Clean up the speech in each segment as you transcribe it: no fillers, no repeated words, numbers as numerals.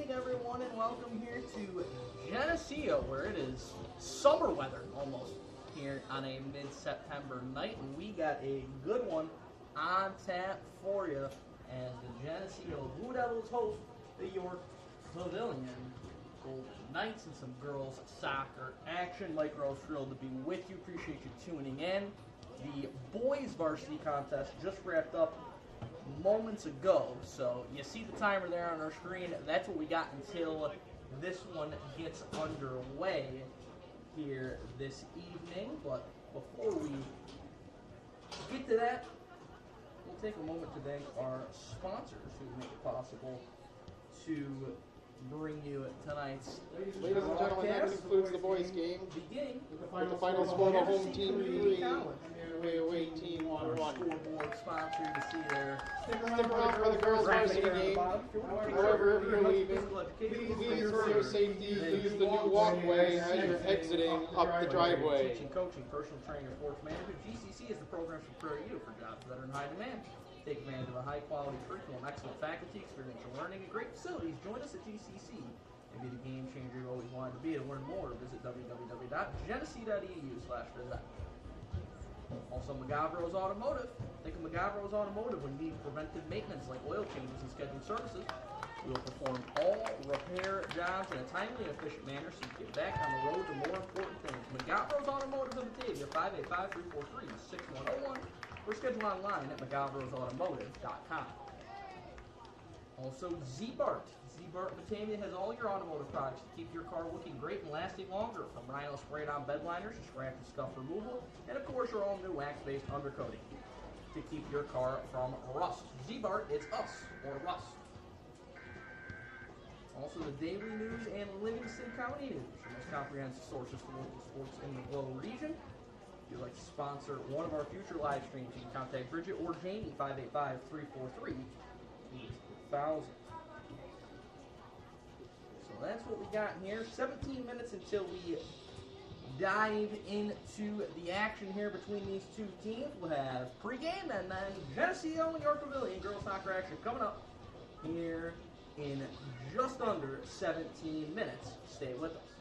evening, everyone, and welcome here to Geneseo, where it is summer weather almost here on a mid-September night, and we got a good one on tap for you as the Geneseo Blue Devils host the York Pavilion Golden Knights and some girls soccer action. Mike Rose, thrilled to be with you. Appreciate you tuning in. The boys varsity contest just wrapped up moments ago, so you see the timer there on our screen. That's what we got until this one gets underway here this evening. But before we get to that, we'll take a moment to thank our sponsors who make it possible to bring you tonight's Ladies and gentlemen, that includes the boys' game. beginning With the final score, the home team 3, the away team 1. Scoreboard sponsor, you see there. Stick around for the girls' varsity game. However, if you're leaving, please for your safety, use the new walkway as you're exiting up the driveway. Teaching, coaching, personal trainer, sports manager. GCC is the program to prepare you for jobs that are in high demand. Take advantage of a high-quality curriculum, excellent faculty, experiential learning, and great facilities. Join us at GCC and be the game changer you always wanted to be. To learn more, visit www.geneseo.edu/visit. Also, Magavro's Automotive. Think of Magavro's Automotive when you need preventive maintenance like oil changes and scheduled services. We'll perform all repair jobs in a timely and efficient manner so you get back on the road to more important things. Magavro's Automotive of Batavia, 585-343-6101. Or schedule online at McGavrosAutomotive.com. Also, Z-Bart. Z-Bart Batavia has all your automotive products to keep your car looking great and lasting longer, from Rhino sprayed-on bed liners to scratch and scuff removal, and of course your all-new wax-based undercoating to keep your car from rust. Z-Bart, it's us or rust. Also, the Daily News and Livingston County News, your most comprehensive sources for local sports in the Glow region. If you'd like to sponsor one of our future live streams, you can contact Bridget or Jamie, 585-343-8000. So that's what we got here. 17 minutes until we dive into the action here between these two teams. We'll have pregame and then Geneseo and York Pavilion girls soccer action coming up here in just under 17 minutes. Stay with us.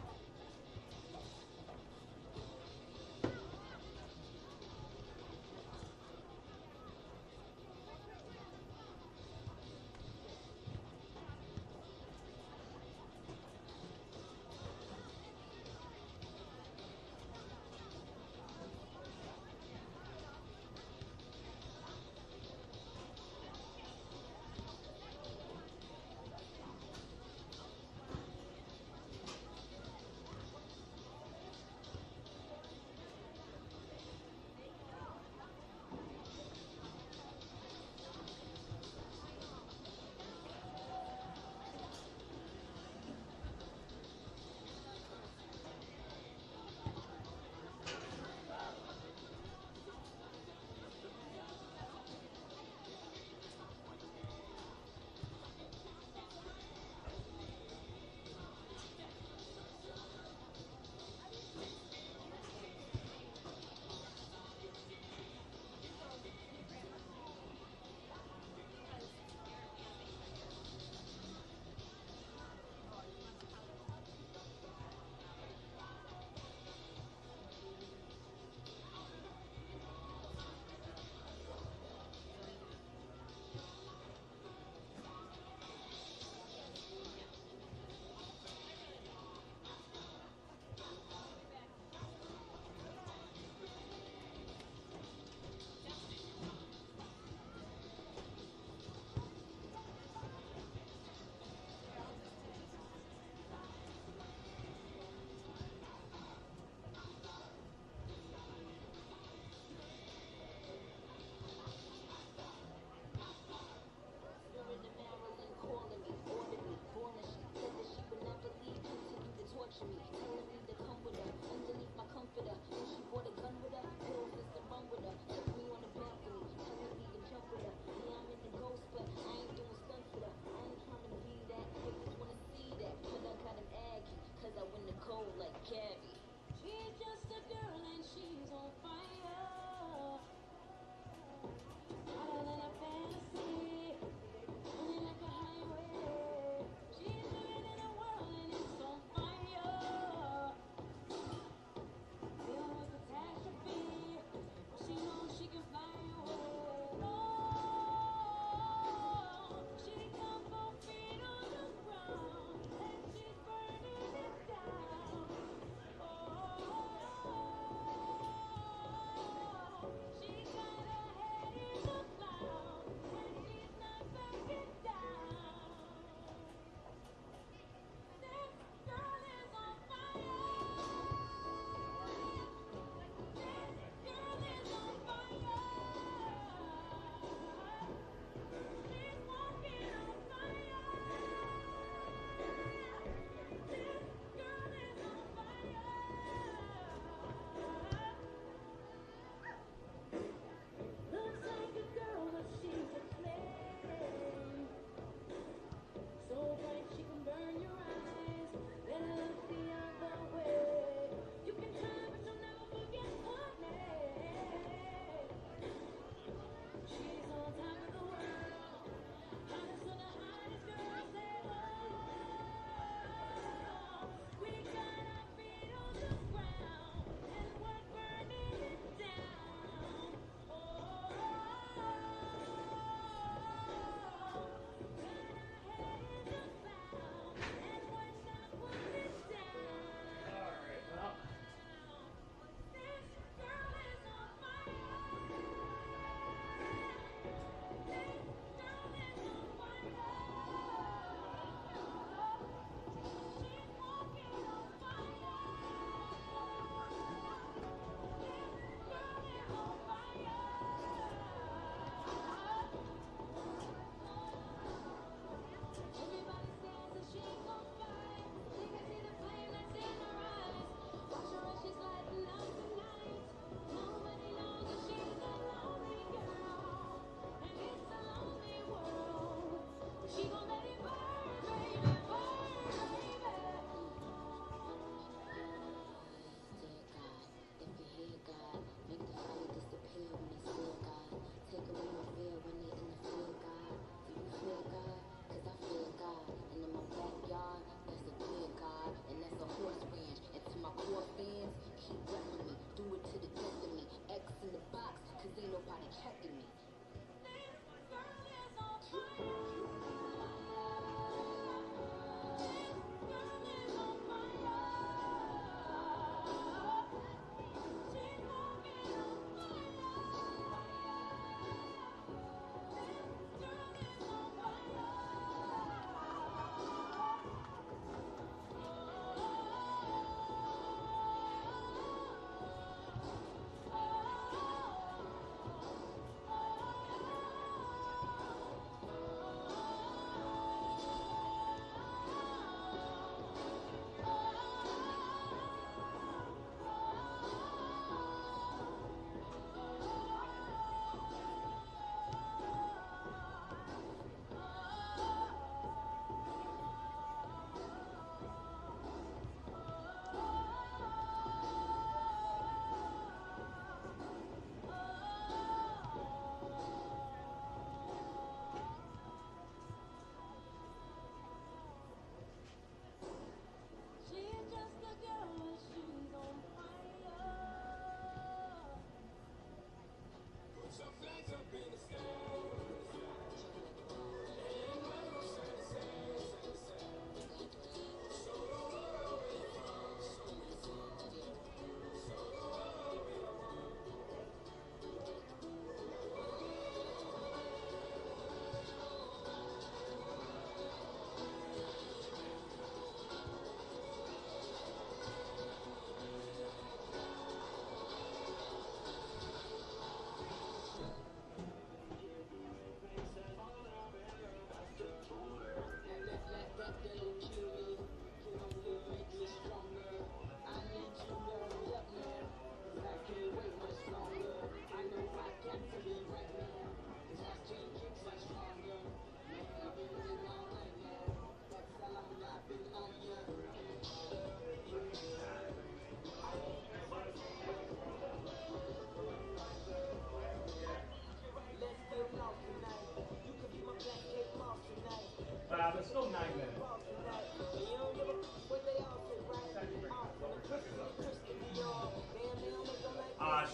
but still 9 minutes.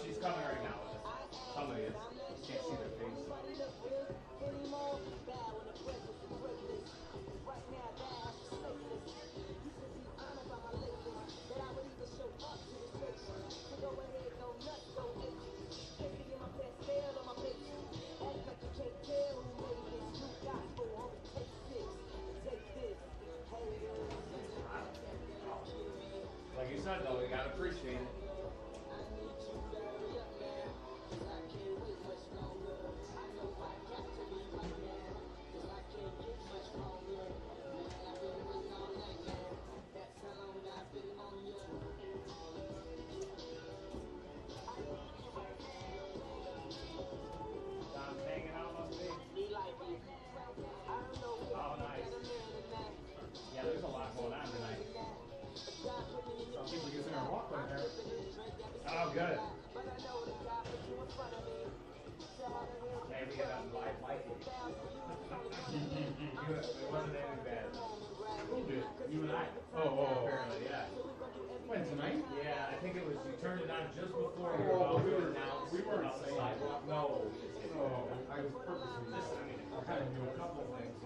She's coming right now. Somebody is. Can't see their face. Like you said, though, you gotta appreciate it. Don's hanging out, must be. Oh, nice. Yeah, there's a lot going on tonight. Some people using our walkway there. Oh, good. Hey, we got a live liking. It wasn't anything bad. Who did? You and I. Oh. Apparently, yeah. When, tonight? Yeah, I think it was, you turned it on just before you Oh, were about we to were- announce we weren't about the saying sidewalk. that. No. Oh, I was purposely Just, I mean, I had to do a couple of things.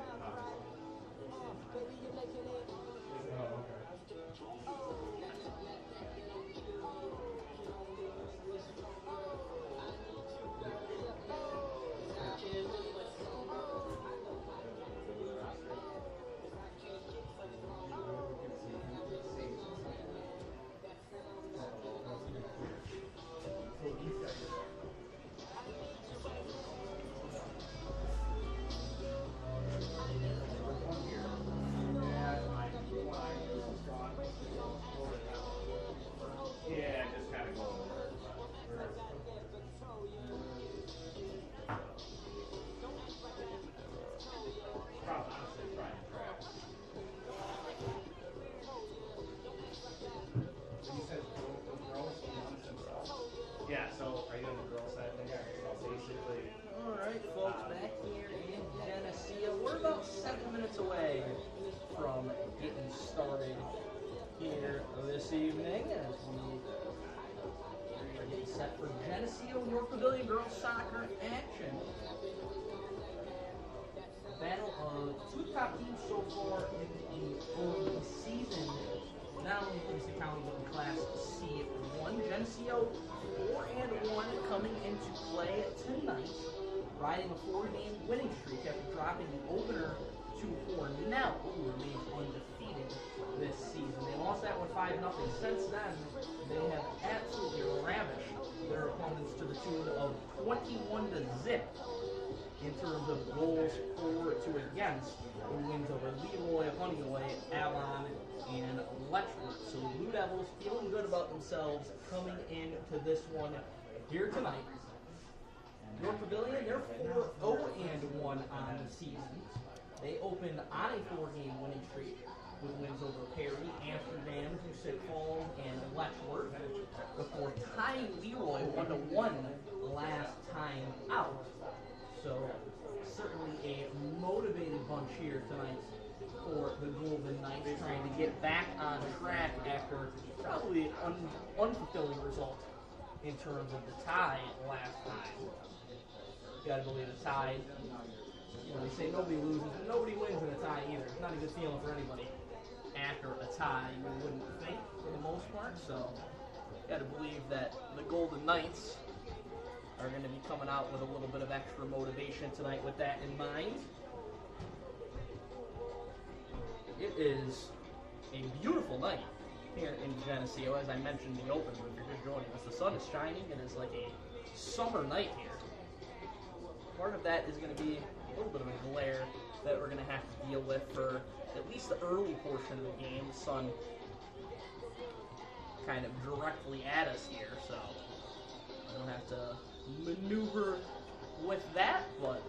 Oh, okay. yeah, just kind of go over. Probably, honestly, trying to trap. You said the girls announced themselves. Yeah, so are you on the girl side? So basically, All right, folks, back here in Geneseo. We're about 7 minutes away from getting started here this evening as we are getting set for Geneseo North Pavilion girls soccer action. Battle of two top teams so far in the season, not only in Livingston County but in Class C1. Geneseo 4-1 coming into play tonight, riding a 4-game winning streak after dropping the opener to Cornell, who remains undefeated this season. They lost that one 5-0. Since then, they have absolutely ravished their opponents to the tune of 21-0 in terms of goals for to against, with wins over Leroy, Honeyway, Avon, and Letchworth. So the Blue Devils feeling good about themselves coming into this one here tonight. North Pavilion, they're 4-0-1 on the season. They opened on a 4-game winning streak with wins over Perry, Amsterdam, Husick Falls, and Letchworth, before tying Leroy 1-1 last time out. So certainly a motivated bunch here tonight for the Golden Knights, trying to get back on track after probably an unfulfilling result in terms of the tie last time. You gotta believe the tie. You know, they say nobody loses, but nobody wins in a tie either. It's not a good feeling for anybody after a tie, you wouldn't think, for the most part. So, you gotta believe that the Golden Knights are going to be coming out with a little bit of extra motivation tonight with that in mind. It is a beautiful night here in Geneseo. As I mentioned in the open, if you're just joining us, the sun is shining. It is like a summer night here. Part of that is going to be a little bit of a glare that we're going to have to deal with for at least the early portion of the game. The sun kind of directly at us here, so I don't have to maneuver with that, but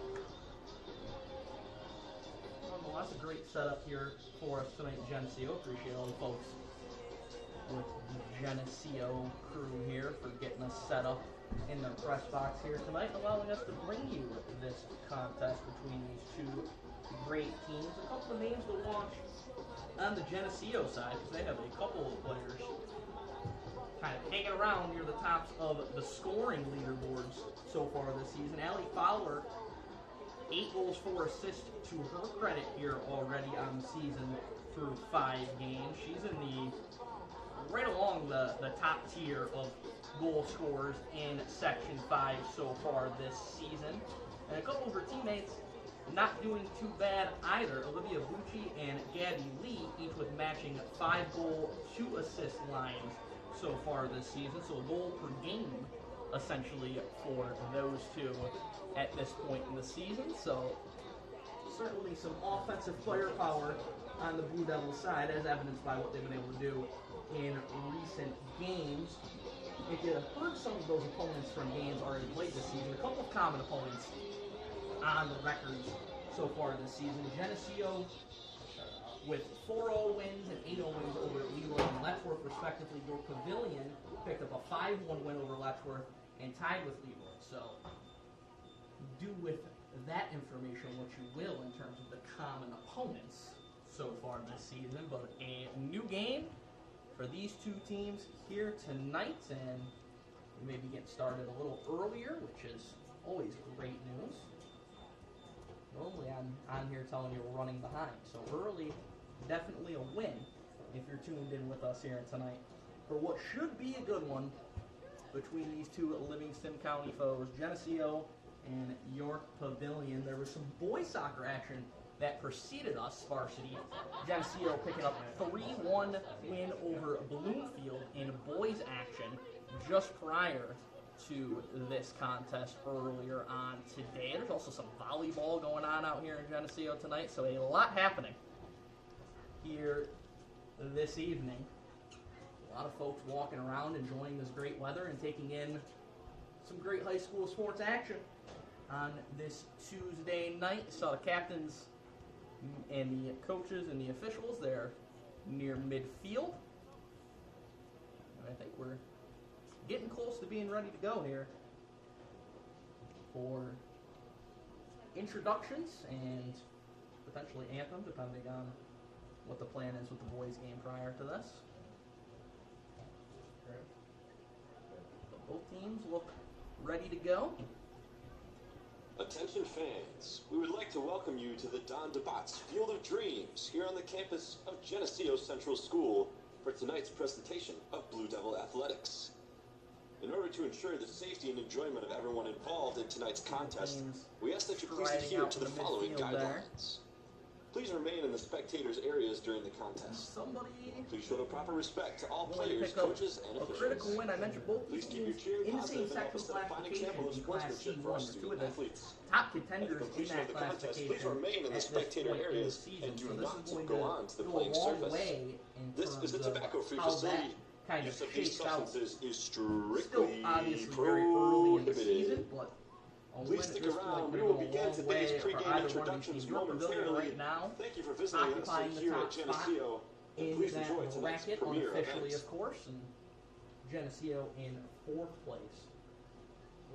nonetheless, a great setup here for us tonight in Geneseo. Appreciate all the folks with the Geneseo crew here for getting us set up in the press box here tonight, allowing us to bring you this contest between these two great teams. A couple of names to watch on the Geneseo side, because they have a couple of players kind of hanging around near the tops of the scoring leaderboards so far this season. Allie Fowler, 8 goals, 4 assists to her credit here already on the season through 5 games. She's in the right along the top tier of goal scorers in Section 5 so far this season. And a couple of her teammates not doing too bad either. Olivia Bucci and Gabby Lee, each with matching 5-goal, 2-assist lines so far this season. So a goal per game, essentially, for those two at this point in the season. So certainly some offensive player power on the Blue Devils side, as evidenced by what they've been able to do in recent games. If you heard some of those opponents from games already played this season, a couple of common opponents on the records so far this season. Geneseo with 4-0 wins and 8-0 wins over Leroy and Letchworth, respectively. Your Pavilion picked up a 5-1 win over Letchworth and tied with Leroy. So do with that information what you will in terms of the common opponents so far this season. But a new game for these two teams here tonight, and we may be getting started a little earlier, which is always great news. Normally I'm on here telling you we're running behind, so early, definitely a win if you're tuned in with us here tonight for what should be a good one between these two Livingston County foes, Geneseo and York Pavilion. There was some boys soccer action that preceded us, varsity. Geneseo picking up 3-1 win over Bloomfield in boys action just prior to this contest earlier on today. There's also some volleyball going on out here in Geneseo tonight, so a lot happening here this evening. A lot of folks walking around enjoying this great weather and taking in some great high school sports action on this Tuesday night. Saw the captains and the coaches and the officials there near midfield. And I think we're getting close to being ready to go here for introductions and potentially anthem, depending on what the plan is with the boys' game prior to this. But both teams look ready to go. Attention fans, we would like to welcome you to the Don DeBot's Field of Dreams here on the campus of Geneseo Central School for tonight's presentation of Blue Devil Athletics. In order to ensure the safety and enjoyment of everyone involved in tonight's contest, we ask that you please adhere to the following guidelines. Please remain in the spectators' areas during the contest. Please show the proper respect to all players, coaches, and officials. A critical win. I mentioned both Please keep your teams cheer in the same positive and help us set a fine example of sportsmanship for our student athletes. Top At the contenders in completion of that the contest, classification please remain in the spectator areas and do not go on to the playing surface. This is a tobacco-free facility. Kind of Use of these shakes out. substances is Still strictly obviously very early in the prohibited. season, but Please stick around. We will begin today's pregame introductions momentarily. right now, Thank you for visiting us occupying the here top at Geneseo, and in please that enjoy tonight's bracket premiere unofficially, event. of course, and Geneseo in 4th place.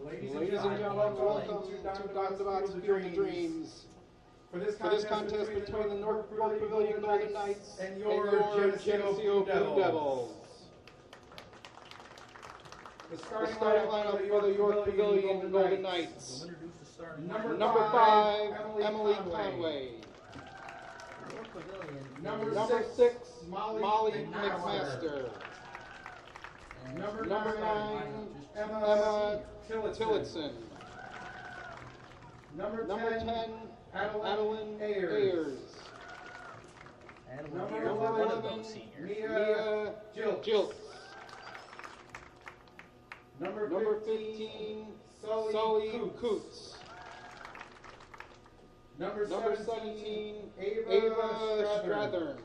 Ladies and gentlemen, welcome to Don DeBot's Field of Dreams. For this contest between the North Pavilion Golden Knights and your Geneseo Blue Devils. The starting lineup for the York Pavilion Golden Knights. We'll introduce the starting Number 5, Emily Conway. York Pavilion. Number 6, Molly McMaster. And Number starting 9, lineup, Emma Tillotson. Number 10, Adeline Ayers. and Number we'll hear one of 11, those seniors. Mia Jilts. Number 15, Sully Coots. Number 17, Ava Strathern.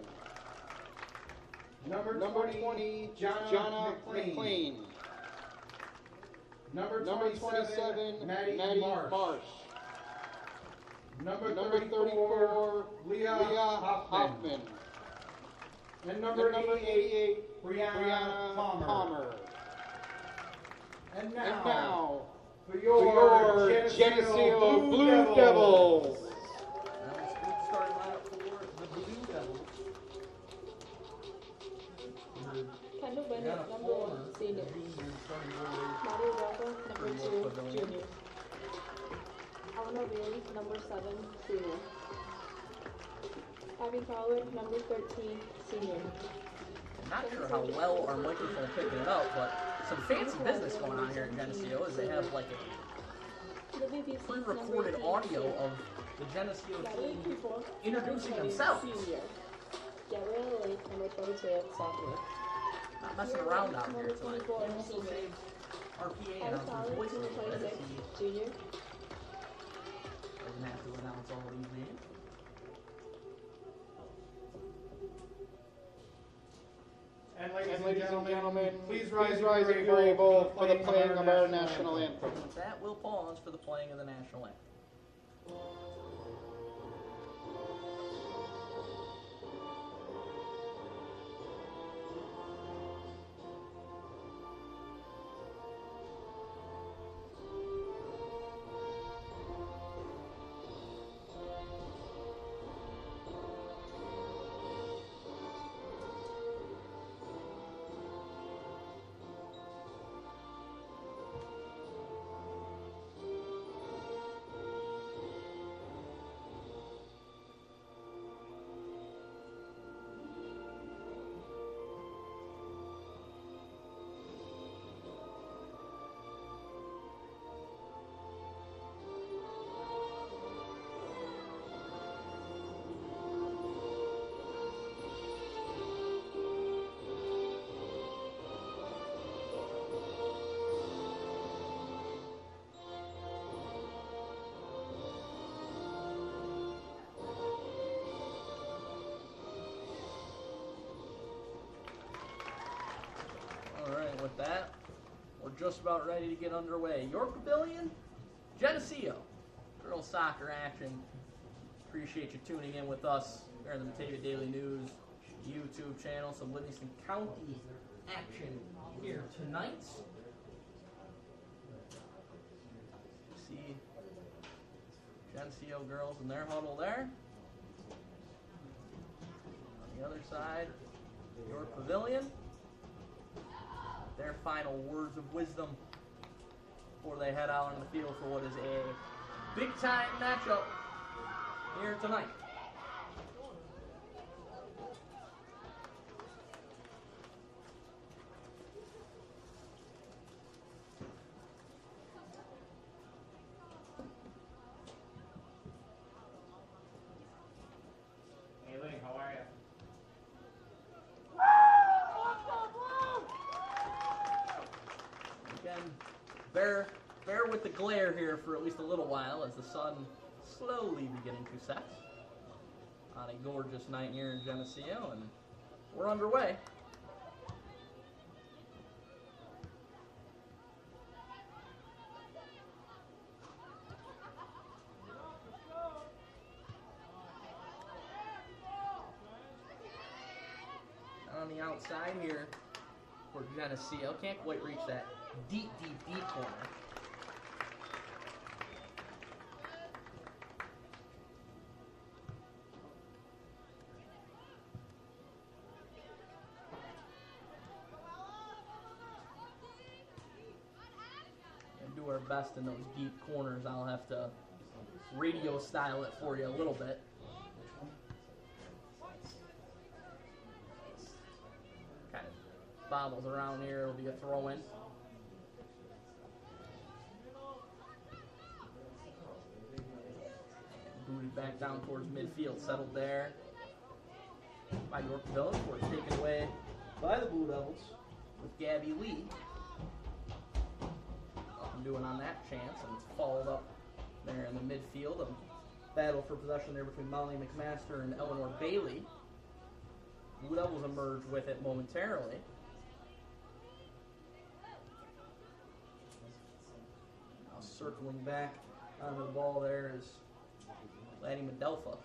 Number 20, Jonna McLean. Number 27, Maddie Marsh. Number 34, Leah Hoffman. And number 88, Brianna Palmer. And now, for your Geneseo Blue Devils. Now let's get started Bailey, number 7, senior. Abby Fowler, number 13, senior. Not sure how well our microphone picking it up, but some fancy business going on here in Geneseo is they have like a pre-recorded audio of the Geneseo team introducing themselves. Gabriella Lake, number 22, sophomore. Not messing around out here tonight. Number 24, Also senior. saves our PA Abby announcer's Fowler, voice a number little bit as 26, he junior. doesn't have to announce all these names. And ladies and gentlemen, please rise if you're able for the playing of our national anthem. And with that, we'll pause for the playing of the national anthem. Alright, with that, we're just about ready to get underway. Your Pavilion, Geneseo, girls soccer action. Appreciate you tuning in with us here on the Batavia Daily News YouTube channel. Some Livingston County action here tonight. See Geneseo girls in their huddle there. On the other side, your Pavilion. Their final words of wisdom before they head out on the field for what is a big-time matchup here tonight. Hey, Ling, how are you? Again, bear with the glare here for at least a little while as the sun slowly beginning to set on a gorgeous night here in Geneseo, and we're underway. On the outside here for Geneseo, can't quite reach that deep corner. And do our best in those deep corners. I'll have to radio style it for you a little bit. Kind of bobbles around here. It'll be a throw-in. Booted back down towards midfield, settled there by York Pavilion, where it's taken away by the Blue Devils with Gabby Lee. Up and doing on that chance, and it's followed up there in the midfield. A battle for possession there between Molly McMaster and Eleanor Bailey. Blue Devils emerge with it momentarily. Now circling back onto the ball there is Laddie Madelfa.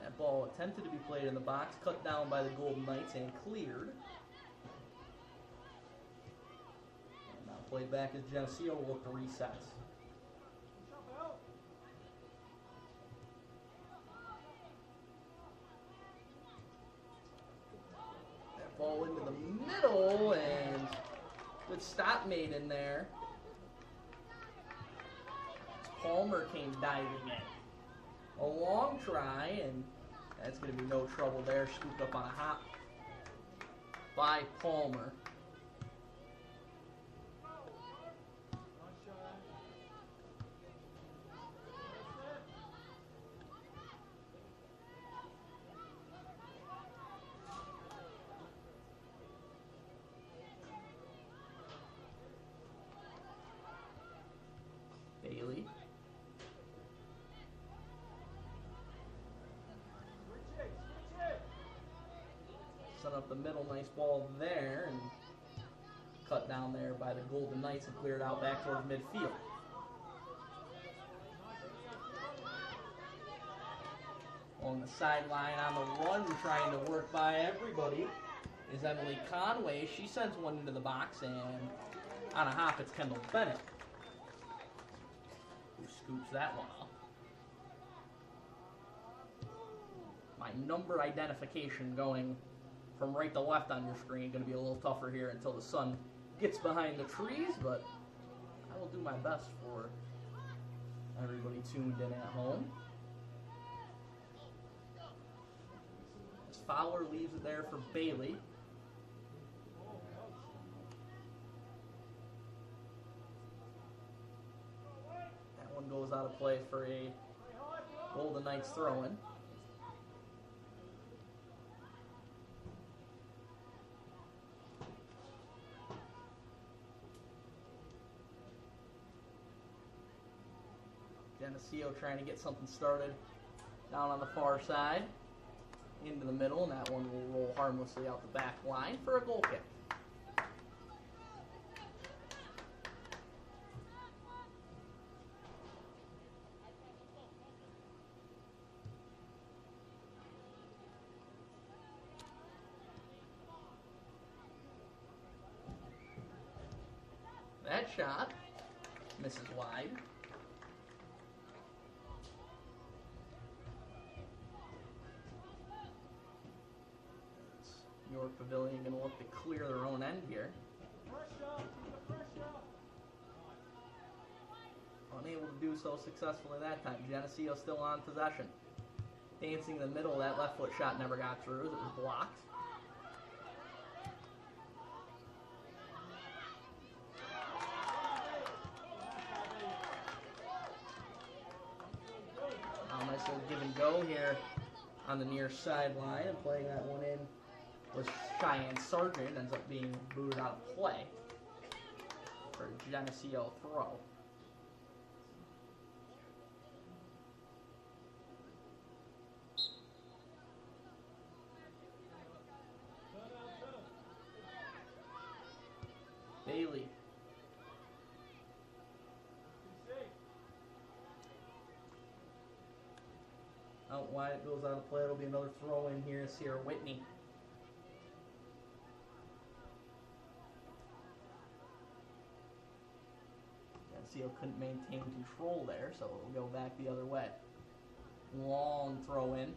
That ball attempted to be played in the box, cut down by the Golden Knights and cleared. And now played back as Geneseo will look to reset. Ball into the middle, and good stop made in there. Palmer came diving in. A long try, and that's going to be no trouble there. Scooped up on a hop by Palmer. Bailey. Set up the middle, nice ball there, and cut down there by the Golden Knights and cleared out back towards midfield. On the sideline on the run, trying to work by everybody, is Emily Conway. She sends one into the box, and on a hop, it's Kendall Bennett who scoops that one up. My number identification going from right to left on your screen going to be a little tougher here until the sun gets behind the trees, but I will do my best for everybody tuned in at home. As Fowler leaves it there for Bailey. That one goes out of play for a Golden Knights throw-in. Geneseo trying to get something started down on the far side, into the middle, and that one will roll harmlessly out the back line for a goal kick. That shot misses wide. York Pavilion going to look to clear their own end here. Unable to do so successfully that time. Geneseo still on possession. Dancing in the middle, that left foot shot never got through as it was blocked. Nice little give and go here on the near sideline, and playing that one in was Cheyenne Sargent. Ends up being booted out of play for a Geneseo throw. Bailey. Out wide, it goes out of play. It'll be another throw in here. Sierra Whitney. Geneseo couldn't maintain control there, so it'll go back the other way. Long throw in. And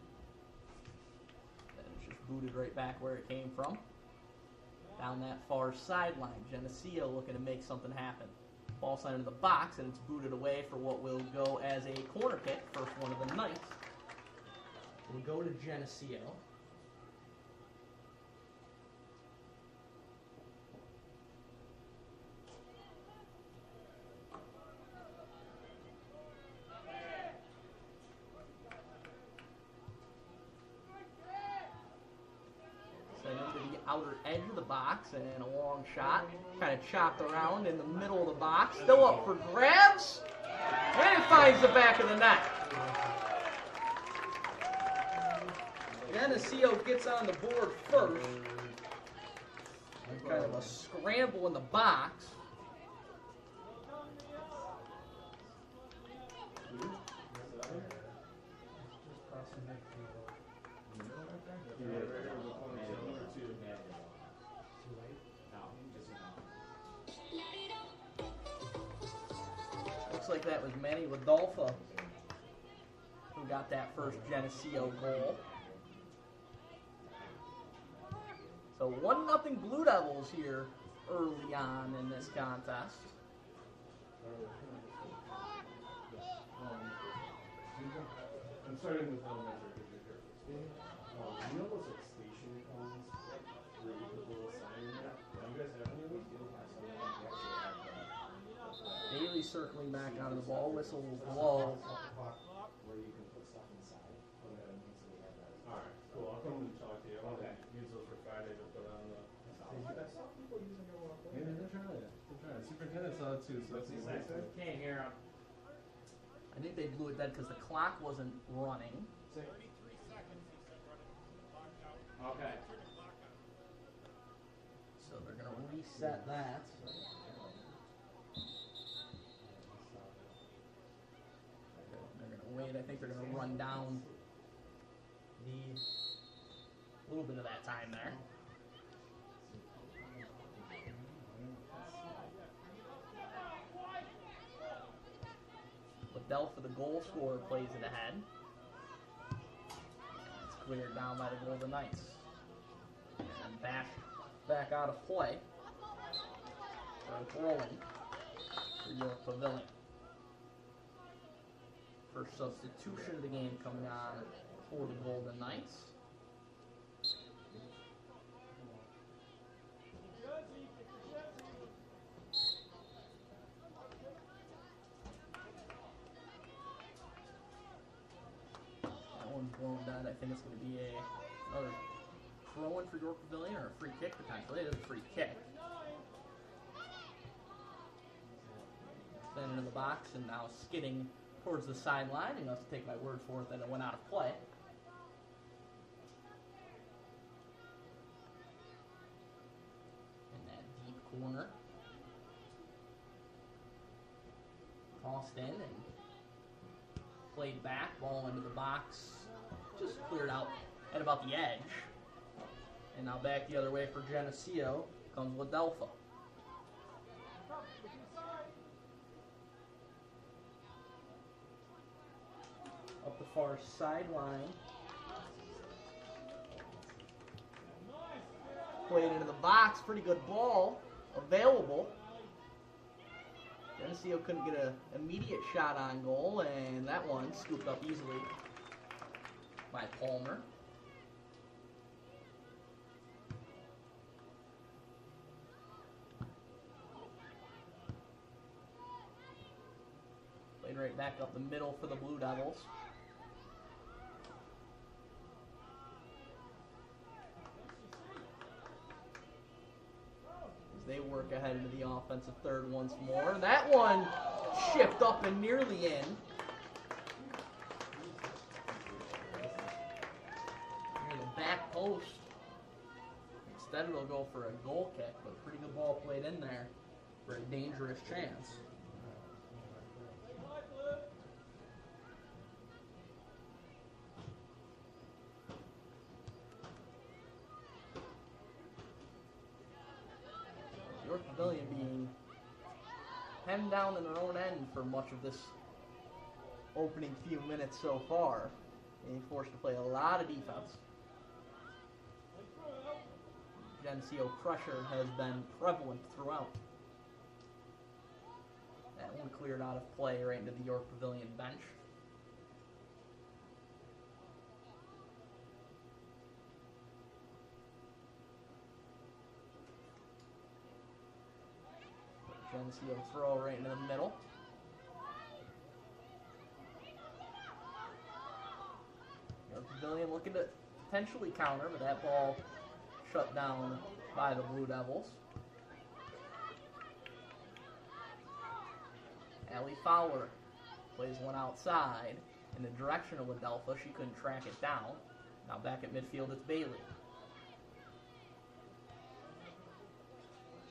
it's just booted right back where it came from. Down that far sideline. Geneseo looking to make something happen. Ball sent into the box, and it's booted away for what will go as a corner kick. First one of the night. We'll go to Geneseo. Sent into the outer edge of the box, and a long shot. Kind of chopped around in the middle of the box. Still up for grabs. And it finds the back of the net. Geneseo gets on the board first. Kind of a scramble in the box. Looks like that was Manny Rodolfo who got that first Geneseo goal. So 1-0 Blue Devils here early on in this contest. I'm starting with elementary because you're here first. You know those like station phones where you put the little sign in there? Do you guys have any of those? You don't have some of them. You actually have them. Bailey certainly back out of the ball. Whistle will blow. Where you can put stuff inside. Alright, cool. I'll come and talk to you. I want to use those for Friday to put on the. I saw people using them on. Yeah, they're trying it. Superintendent saw it too, so that's exciting. Can't hear him. I think they blew it dead because the clock wasn't running. Okay. So they're going to reset that. They're going to wait. I think they're going to run down the little bit of that time there. Liddell for the goal scorer plays it ahead. It's cleared down by the Golden Knights. And back out of play. For throwing for York Pavilion. First substitution of the game coming on for the Golden Knights. Blown dead. I think it's going to be another throw-in for York Pavilion or a free kick potentially. It is a free kick. Then into the box and now skidding towards the sideline. You have to take my word for it that it went out of play. In that deep corner. Tossed in and played back, ball into the box. Just cleared out at about the edge. And now back the other way for Geneseo comes Ladelpha. Up the far sideline. Played into the box. Pretty good ball available. Geneseo couldn't get an immediate shot on goal, and that one scooped up easily by Palmer. Played right back up the middle for the Blue Devils. As they work ahead into the offensive third once more. That one shipped up and nearly in. Back post. Instead it'll go for a goal kick, but pretty good ball played in there for a dangerous chance. York Pavilion being hemmed down in their own end for much of this opening few minutes so far. Being forced to play a lot of defense. Geneseo pressure has been prevalent throughout. That one cleared out of play right into the York Pavilion bench. Geneseo throw right into the middle. York Pavilion looking to potentially counter, but that ball shut down by the Blue Devils. Allie Fowler plays one outside in the direction of Ladelpha. She couldn't track it down. Now back at midfield, it's Bailey.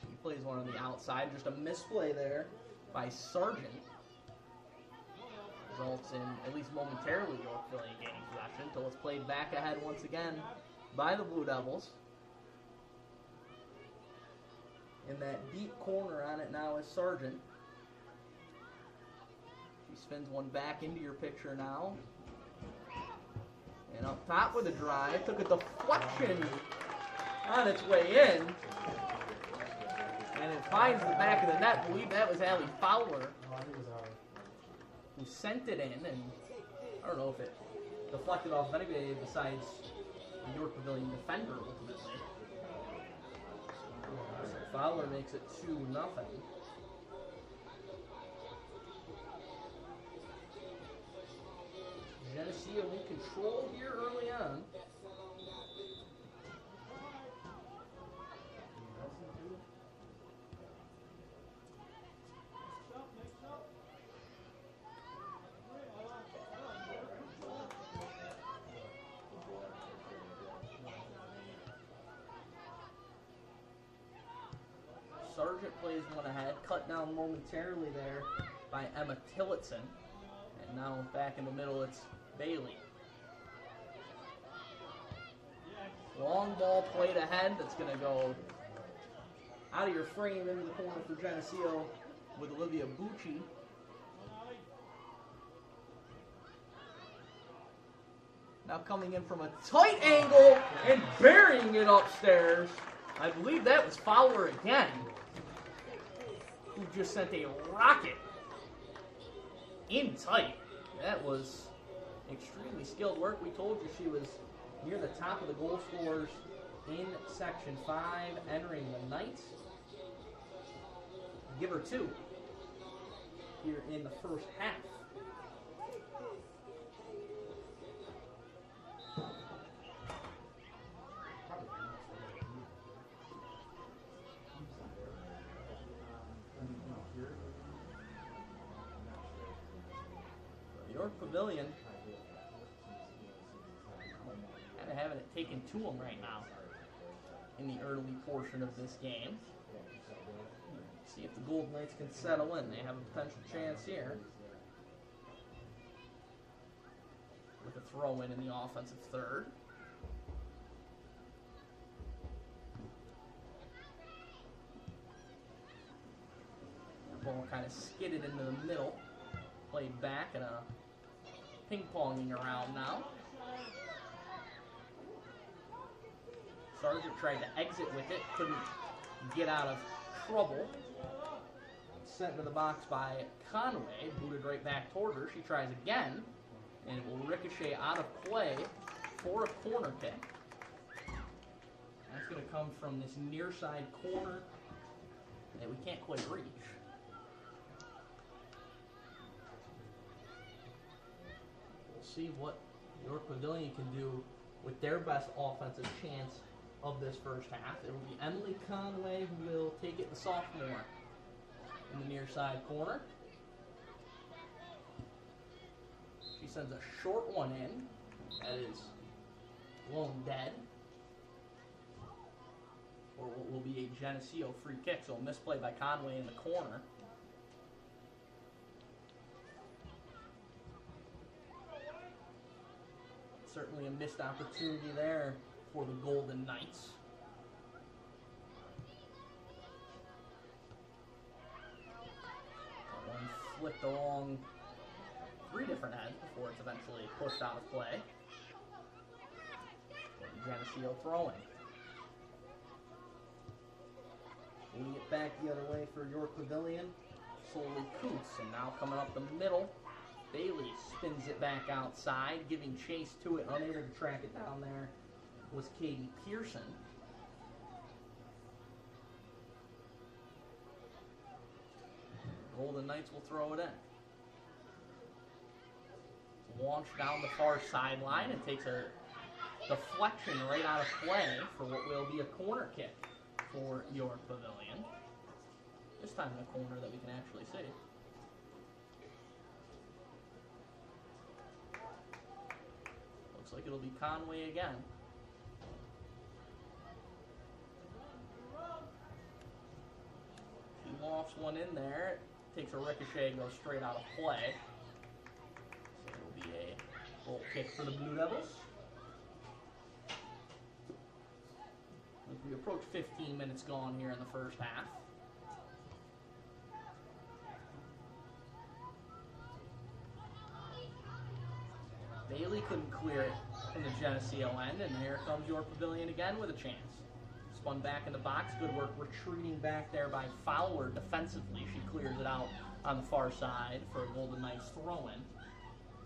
She plays one on the outside. Just a misplay there by Sargent. Results in, at least momentarily, York Pavilion gaining possession until it's played back ahead once again by the Blue Devils. In that deep corner on it now is Sargent. She spins one back into your picture now. And up top with a drive. Took a deflection on its way in. And it finds the back of the net. I believe that was Allie Fowler who sent it in. And I don't know if it deflected off anybody besides the York Pavilion defender ultimately. So Fowler makes it 2-0. Geneseo in control here early on. Sargent plays one ahead, cut down momentarily there by Emma Tillotson. And now back in the middle, it's Bailey. Long ball played ahead. That's going to go out of your frame into the corner for Geneseo with Olivia Bucci. Now coming in from a tight angle and burying it upstairs. I believe that was Fowler again, who just sent a rocket in tight. That was extremely skilled work. We told you she was near the top of the goal scorers in Section 5, entering the Knights. Give her 2 here in the first half. York Pavilion kind of having it taken to them right now in the early portion of this game. See if the Golden Knights can settle in. They have a potential chance here with a throw-in the offensive third. The ball kind of skidded into the middle. Played back and a ping-ponging around now. Sargent tried to exit with it, couldn't get out of trouble. Sent to the box by Conway, booted right back toward her. She tries again, and it will ricochet out of play for a corner kick. That's going to come from this near side corner that we can't quite reach. See what York Pavilion can do with their best offensive chance of this first half. It will be Emily Conway who will take it, the sophomore, in the near side corner. She sends a short one in. That is blown dead. Or what will be a Geneseo free kick, so a misplay by Conway in the corner. Certainly a missed opportunity there for the Golden Knights. That one flipped along 3 different heads before it's eventually pushed out of play. Geneseo throwing. Moving it back the other way for York Pavilion. Solely Coots, and now coming up the middle. Bailey spins it back outside, giving chase to it, unable to track it down there was Katie Pearson. Golden Knights will throw it in. Launched down the far sideline and takes a deflection right out of play for what will be a corner kick for York Pavilion. This time in a corner that we can actually see. Looks like it'll be Conway again. She lofts one in there, takes a ricochet, goes straight out of play. So it'll be a goal kick for the Blue Devils. As we approach 15 minutes gone here in the first half. Bailey couldn't clear it from the Geneseo end, and here comes York Pavilion again with a chance. Spun back in the box. Good work retreating back there by Fowler defensively. She clears it out on the far side for a Golden Knights throw-in.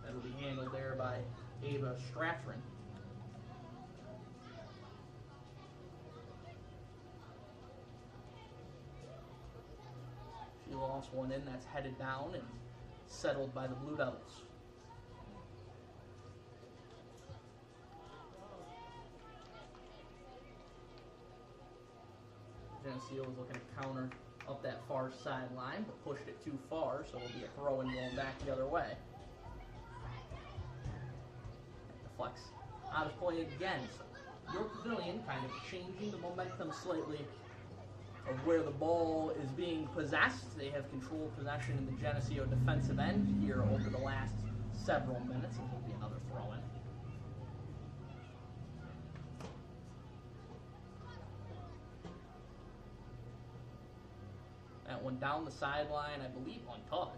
That'll be handled there by Ava Stratford. She lost one in. That's headed down and settled by the Blue Devils. Geneseo was looking to counter up that far sideline, but pushed it too far, so it'll be a throw-in going back the other way. Deflects out of play again. So your Pavilion kind of changing the momentum slightly of where the ball is being possessed. They have controlled possession in the Geneseo defensive end here over the last several minutes, and it'll be another throw-in. That one down the sideline, I believe, untouched.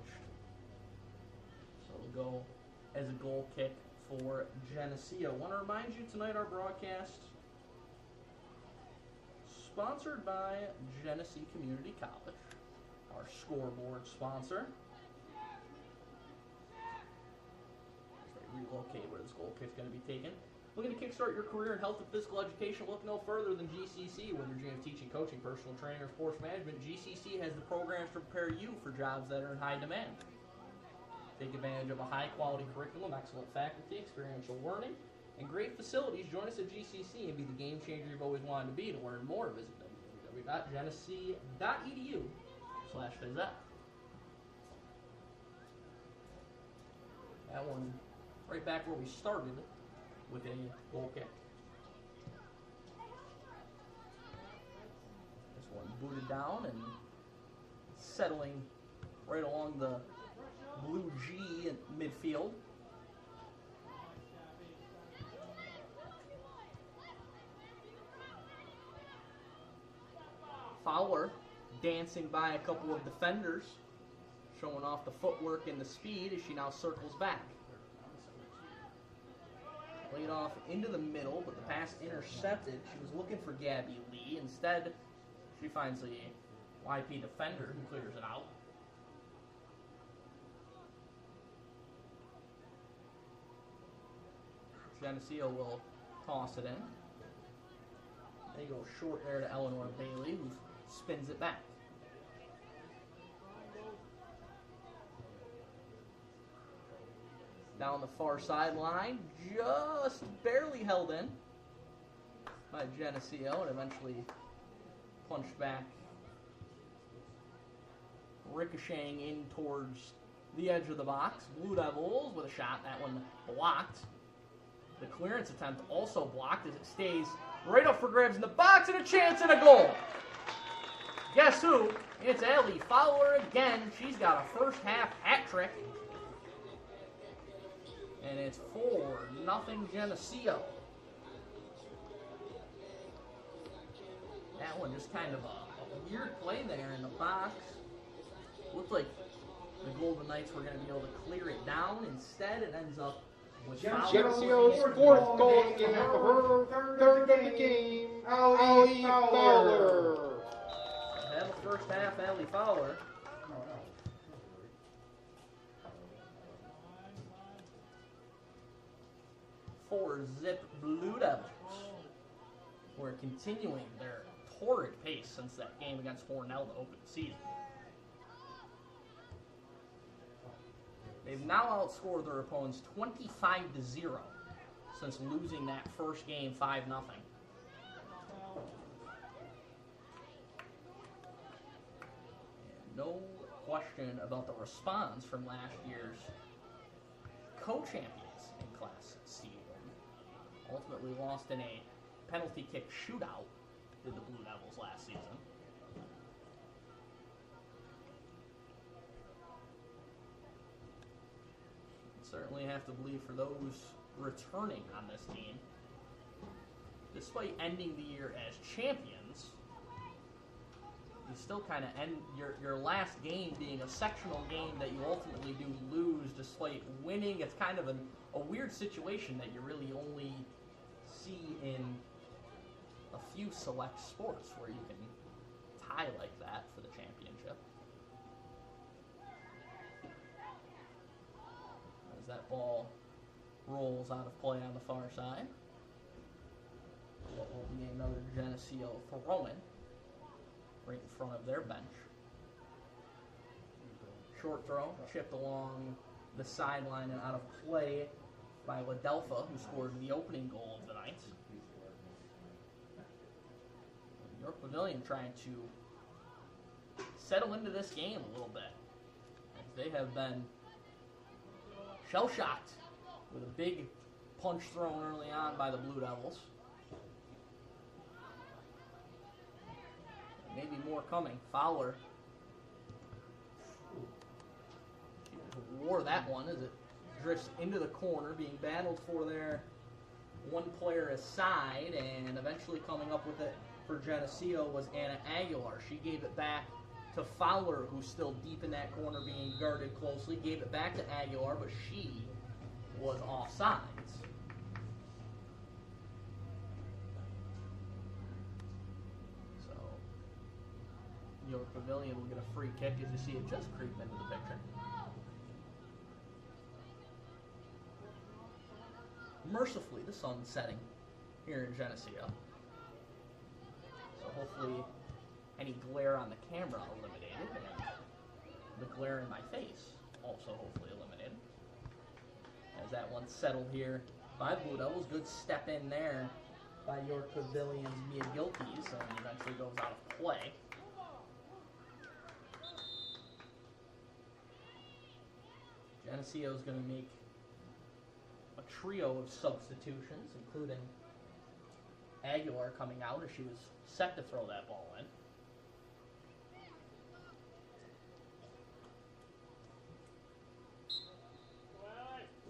So it'll go as a goal kick for Geneseo. I want to remind you tonight our broadcast sponsored by Geneseo Community College, our scoreboard sponsor. As they relocate where this goal kick's going to be taken. Looking to kickstart your career in health and physical education? Look no further than GCC. Whether you're dreaming of teaching, coaching, personal training, or sports management, GCC has the programs to prepare you for jobs that are in high demand. Take advantage of a high-quality curriculum, excellent faculty, experiential learning, and great facilities. Join us at GCC and be the game changer you've always wanted to be. To learn more, visit www.geneseo.edu/visit. That one right back where we started with a goal kick. This one booted down and settling right along the blue G in midfield. Fowler dancing by a couple of defenders, showing off the footwork and the speed as she now circles back. Laid off into the middle, but the pass intercepted. She was looking for Gabby Lee. Instead, she finds the YP defender who clears it out. Geneseo will toss it in. They go short there to Eleanor Bailey, who spins it back. Down the far sideline, just barely held in by Geneseo, and eventually punched back, ricocheting in towards the edge of the box. Blue Devils with a shot, that one blocked. The clearance attempt also blocked as it stays right up for grabs in the box, and a chance at a goal. Guess who? It's Ellie Fowler again. She's got a first half hat trick. And it's 4-0 Geneseo. That one just kind of a weird play there in the box. Looked like the Golden Knights were going to be able to clear it down. Instead, it ends up with Geneseo's fourth goal of the game, her third of the game, Allie Fowler. Ahead of the first half, Allie Fowler. For Zip Blue Devils, who are continuing their torrid pace since that game against Hornell to open the season. They've now outscored their opponents 25-0 since losing that first game 5-0. No question about the response from last year's co-champions in Class C. Ultimately lost in a penalty kick shootout to the Blue Devils last season. Certainly have to believe for those returning on this team, despite ending the year as champions, you still kind of end your last game being a sectional game that you ultimately do lose despite winning. It's kind of a weird situation that you really only see in a few select sports where you can tie like that for the championship. As that ball rolls out of play on the far side. What will be another Geneseo throw-in right in front of their bench. Short throw, chipped along the sideline and out of play by Ladelfa, who scored the opening goal of the night. York Pavilion trying to settle into this game a little bit, as they have been shell-shocked with a big punch thrown early on by the Blue Devils. Maybe more coming. Fowler wore that one as it drifts into the corner, being battled for there. One player aside, and eventually coming up with it for Geneseo was Anna Aguilar. She gave it back to Fowler, who's still deep in that corner being guarded closely. Gave it back to Aguilar, but she was offsides. So York Pavilion will get a free kick as you see it just creep into the picture. Mercifully, the sun's setting here in Geneseo. So hopefully any glare on the camera eliminated, and the glare in my face also hopefully eliminated. As that one settled here by the Blue Devils. Good step in there by York Pavilion's Mia Gilkes, and eventually goes out of play. Geneseo is going to make a trio of substitutions, including Aguilar coming out as she was set to throw that ball in.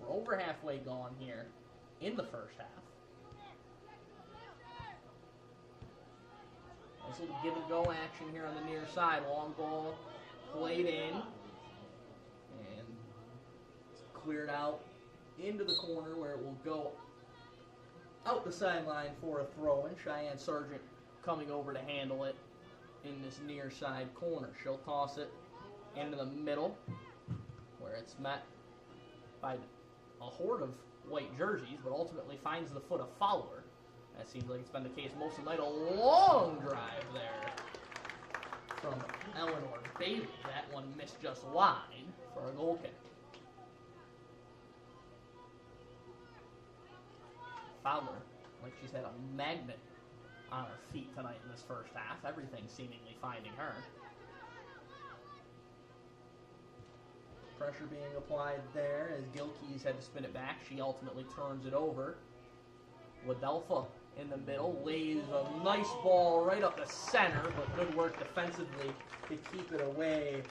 We're over halfway gone here in the first half. Nice little give and go action here on the near side. Long ball played in and cleared out into the corner where it will go out the sideline for a throw-in. Cheyenne Sargent coming over to handle it in this near side corner. She'll toss it into the middle where it's met by a horde of white jerseys, but ultimately finds the foot of Fowler. That seems like it's been the case most of the night. A long drive there from Eleanor Bailey. That one missed just wide for a goal kick. Fowler, like she's had a magnet on her feet tonight in this first half. Everything seemingly finding her. Pressure being applied there as Gilkes had to spin it back. She ultimately turns it over. Wadelfa in the middle lays a nice ball right up the center, but good work defensively to keep it away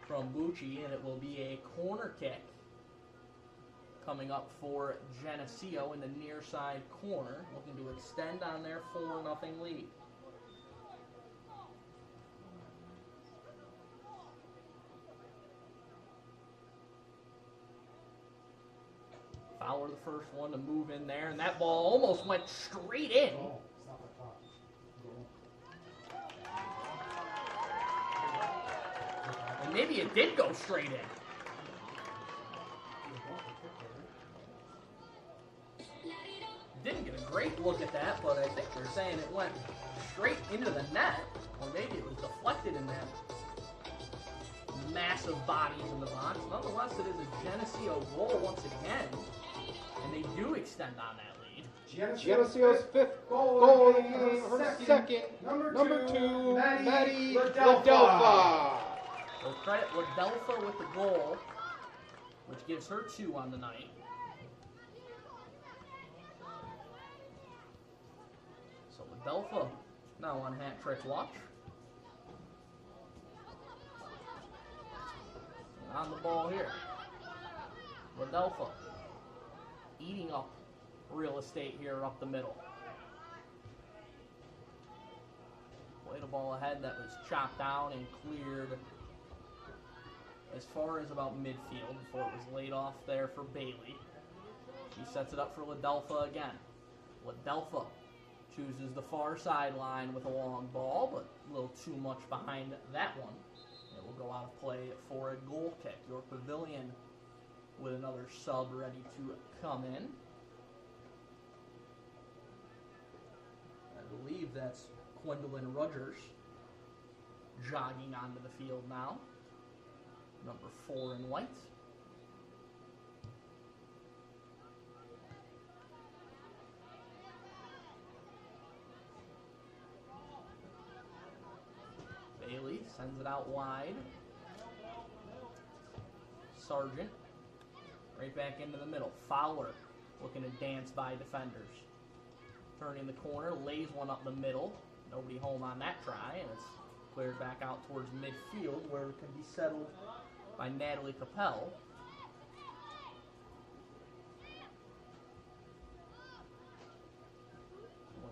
from Bucci, and it will be a corner kick coming up for Geneseo in the near side corner, looking to extend on their 4-0 lead. Fowler the first one to move in there, and that ball almost went straight in. And maybe it did go straight in. Didn't get a great look at that, but I think they're saying it went straight into the net, or maybe it was deflected in that massive bodies in the box. Nonetheless, it is a Geneseo goal once again, and they do extend on that lead. Geneseo's fifth goal, her second, number two, Maddie Ladelfa. We'll credit Ladelfa with the goal, which gives her 2 on the night. So Ladelfa now on hat trick watch. And on the ball here, Ladelfa eating up real estate here up the middle. Played a ball ahead that was chopped down and cleared as far as about midfield before it was laid off there for Bailey. She sets it up for Ladelfa again. Ladelfa Chooses the far sideline with a long ball, but a little too much behind that one. It will go out of play for a goal kick. Your Pavilion with another sub ready to come in. I believe that's Gwendolyn Rogers jogging onto the field now. Number 4 in white. Bailey sends it out wide. Sargent right back into the middle. Fowler looking to dance by defenders. Turning the corner, lays one up the middle. Nobody home on that try, and it's cleared back out towards midfield where it can be settled by Natalie Capel.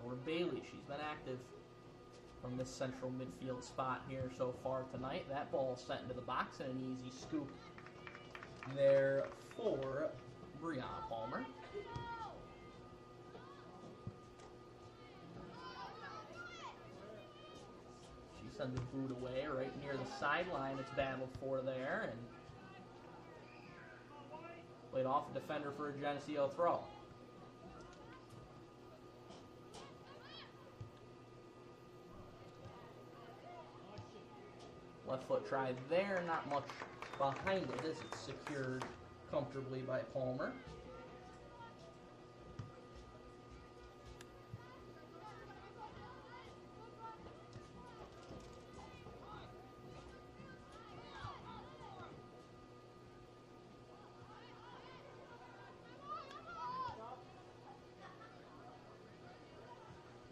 Or Bailey, she's been active from this central midfield spot here so far tonight. That ball sent into the box and an easy scoop there for Brianna Palmer. She sends a boot away right near the sideline. It's battled for there and played off a defender for a Geneseo throw. Left foot try there, not much behind it as it's secured comfortably by Palmer.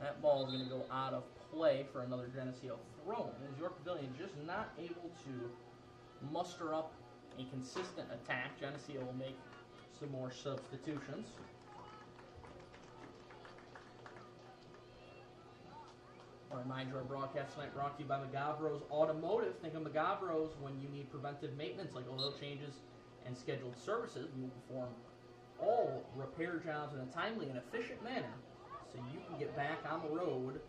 That ball is going to go out of play for another Geneseo throw. As York Pavilion just not able to muster up a consistent attack. Geneseo will make some more substitutions. I'll remind you our broadcast tonight brought to you by Magavro's Automotive. Think of Magavro's when you need preventive maintenance like oil changes and scheduled services. We will perform all repair jobs in a timely and efficient manner so you can get back on the road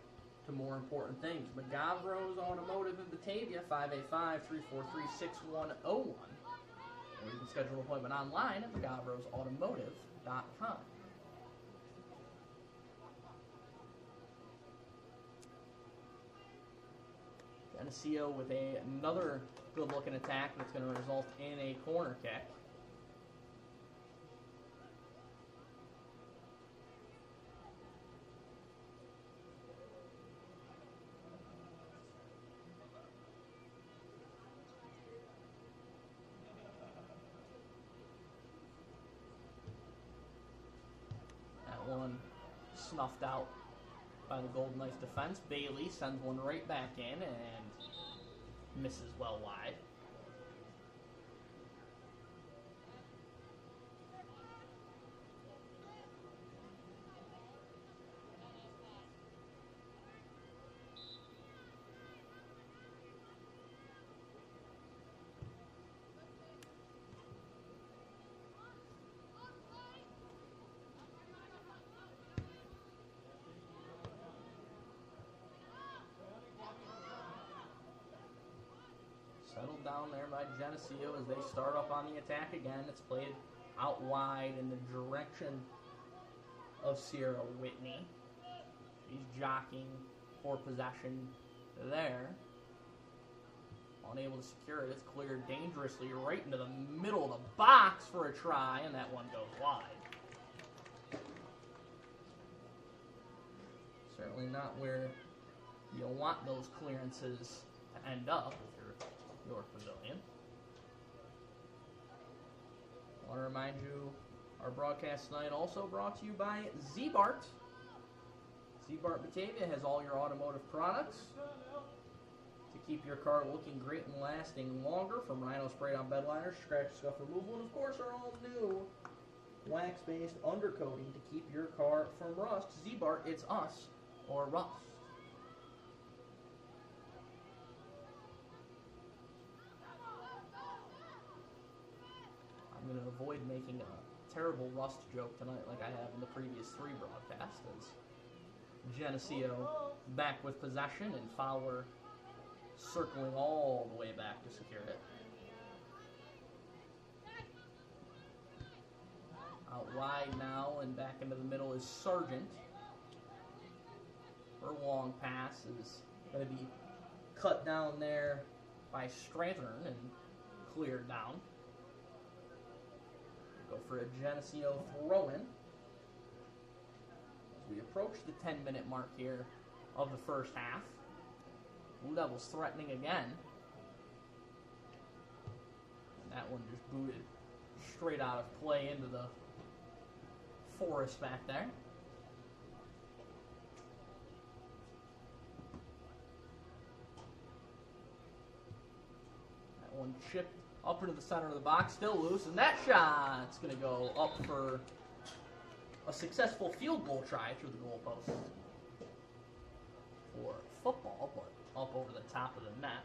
to more important things. Magavro's Automotive in Batavia, 585-343-6101. Or you can schedule an appointment online at magavrosautomotive.com. Geneseo with another good-looking attack that's going to result in a corner kick. One snuffed out by the Golden Knights defense. Bailey sends one right back in and misses well wide. Settled down there by Geneseo as they start up on the attack again. It's played out wide in the direction of Sierra Whitney. She's jockeying for possession there. Unable to secure it. It's cleared dangerously right into the middle of the box for a try, and that one goes wide. Certainly not where you want those clearances to end up. York Pavilion. I want to remind you, our broadcast tonight also brought to you by Z-Bart. Z-Bart Batavia has all your automotive products to keep your car looking great and lasting longer, from Rhino spray on bed liners, scratch scuff removal, and of course our all new wax-based undercoating to keep your car from rust. Z-Bart, it's us or rust. I'm going to avoid making a terrible rust joke tonight like I have in the previous 3 broadcasts, as Geneseo back with possession, and Fowler circling all the way back to secure it. Out wide now, and back into the middle is Sargent. Her long pass is going to be cut down there by Strathern and cleared down. Go for a Geneseo throw-in. As we approach the 10-minute mark here of the first half. Blue Devils threatening again. And that one just booted straight out of play into the forest back there. That one chipped up into the center of the box, still loose, and that shot's going to go up for a successful field goal try through the goalpost for football, but up over the top of the net.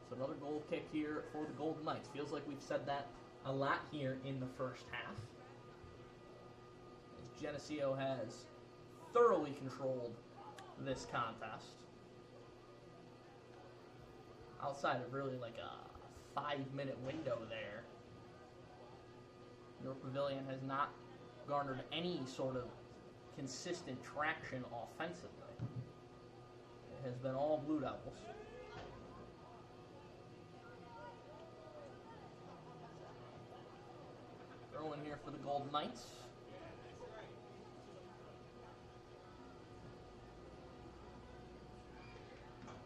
So another goal kick here for the Golden Knights. Feels like we've said that a lot here in the first half, as Geneseo has thoroughly controlled this contest. Outside of really like a 5-minute window there, York Pavilion has not garnered any sort of consistent traction offensively. It has been all Blue Devils. Throw in here for the Golden Knights.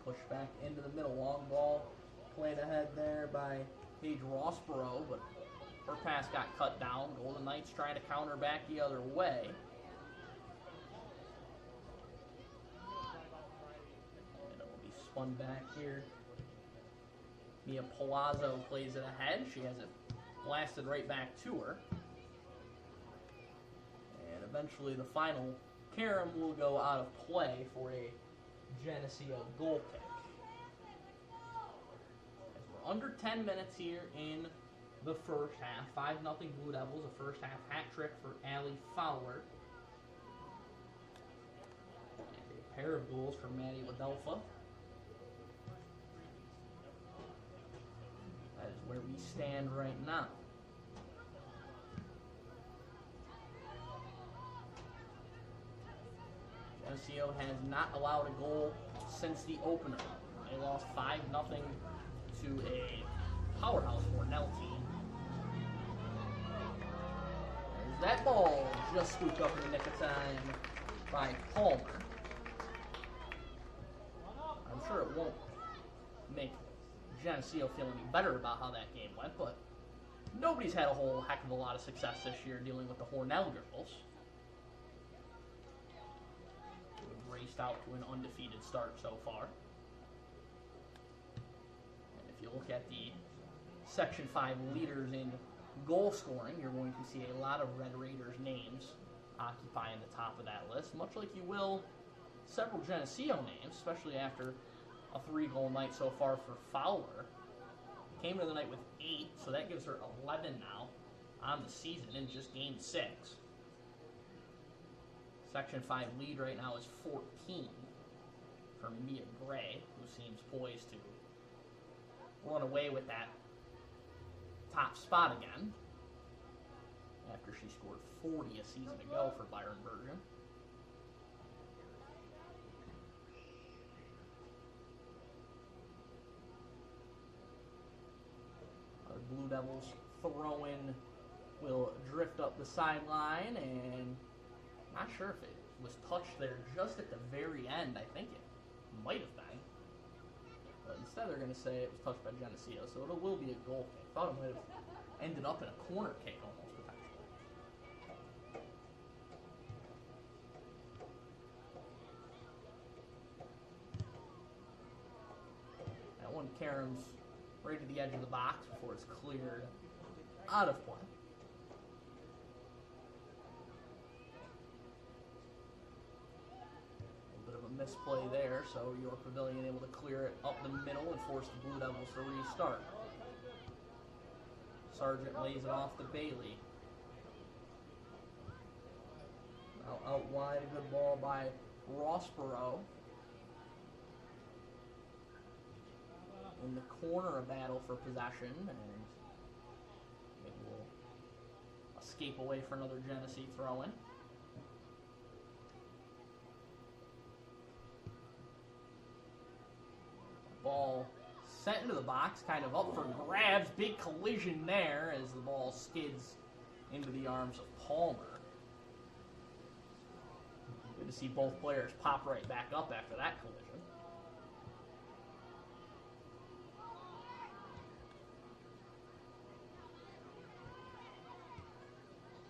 Push back into the middle. Long ball played ahead there by Paige Rossborough, but her pass got cut down. Golden Knights trying to counter back the other way. And it will be spun back here. Mia Palazzo plays it ahead. She has it blasted right back to her. And eventually the final carom will go out of play for a Geneseo goal kick. As we're under 10 minutes here in the first half. 5-0 Blue Devils, a first half hat trick for Allie Fowler. And a pair of goals for Maddie Ladelfa. That is where we stand right now. Geneseo has not allowed a goal since the opener. They lost 5-0 to a powerhouse Cornell team. As that ball just scooped up in the nick of time by Palmer. I'm sure it won't make Geneseo feel any better about how that game went, but nobody's had a whole heck of a lot of success this year dealing with the Hornell girls. Raced out to an undefeated start so far. And if you look at the Section 5 leaders in goal scoring, you're going to see a lot of Red Raiders names occupying the top of that list, much like you will several Geneseo names, especially after a 3-goal night so far for Fowler. Came to the night with 8, so that gives her 11 now on the season in just game 6. Section 5 lead right now is 14 for Mia Gray, who seems poised to run away with that top spot again after she scored 40 a season ago for Byron Bergen. The Blue Devils throw-in will drift up the sideline, and not sure if it was touched there just at the very end. I think it might have been. But instead they're going to say it was touched by Geneseo, so it will be a goal kick. Thought it might have ended up in a corner kick almost, potentially. That one caroms right to the edge of the box before it's cleared out of play. Misplay there, so York Pavilion able to clear it up the middle and force the Blue Devils to restart. Sargent lays it off to Bailey. Out wide, a good ball by Rossborough. In the corner, a battle for possession, and it will escape away for another Geneseo throw-in. Ball sent into the box, kind of up for grabs. Big collision there as the ball skids into the arms of Palmer. Good to see both players pop right back up after that collision.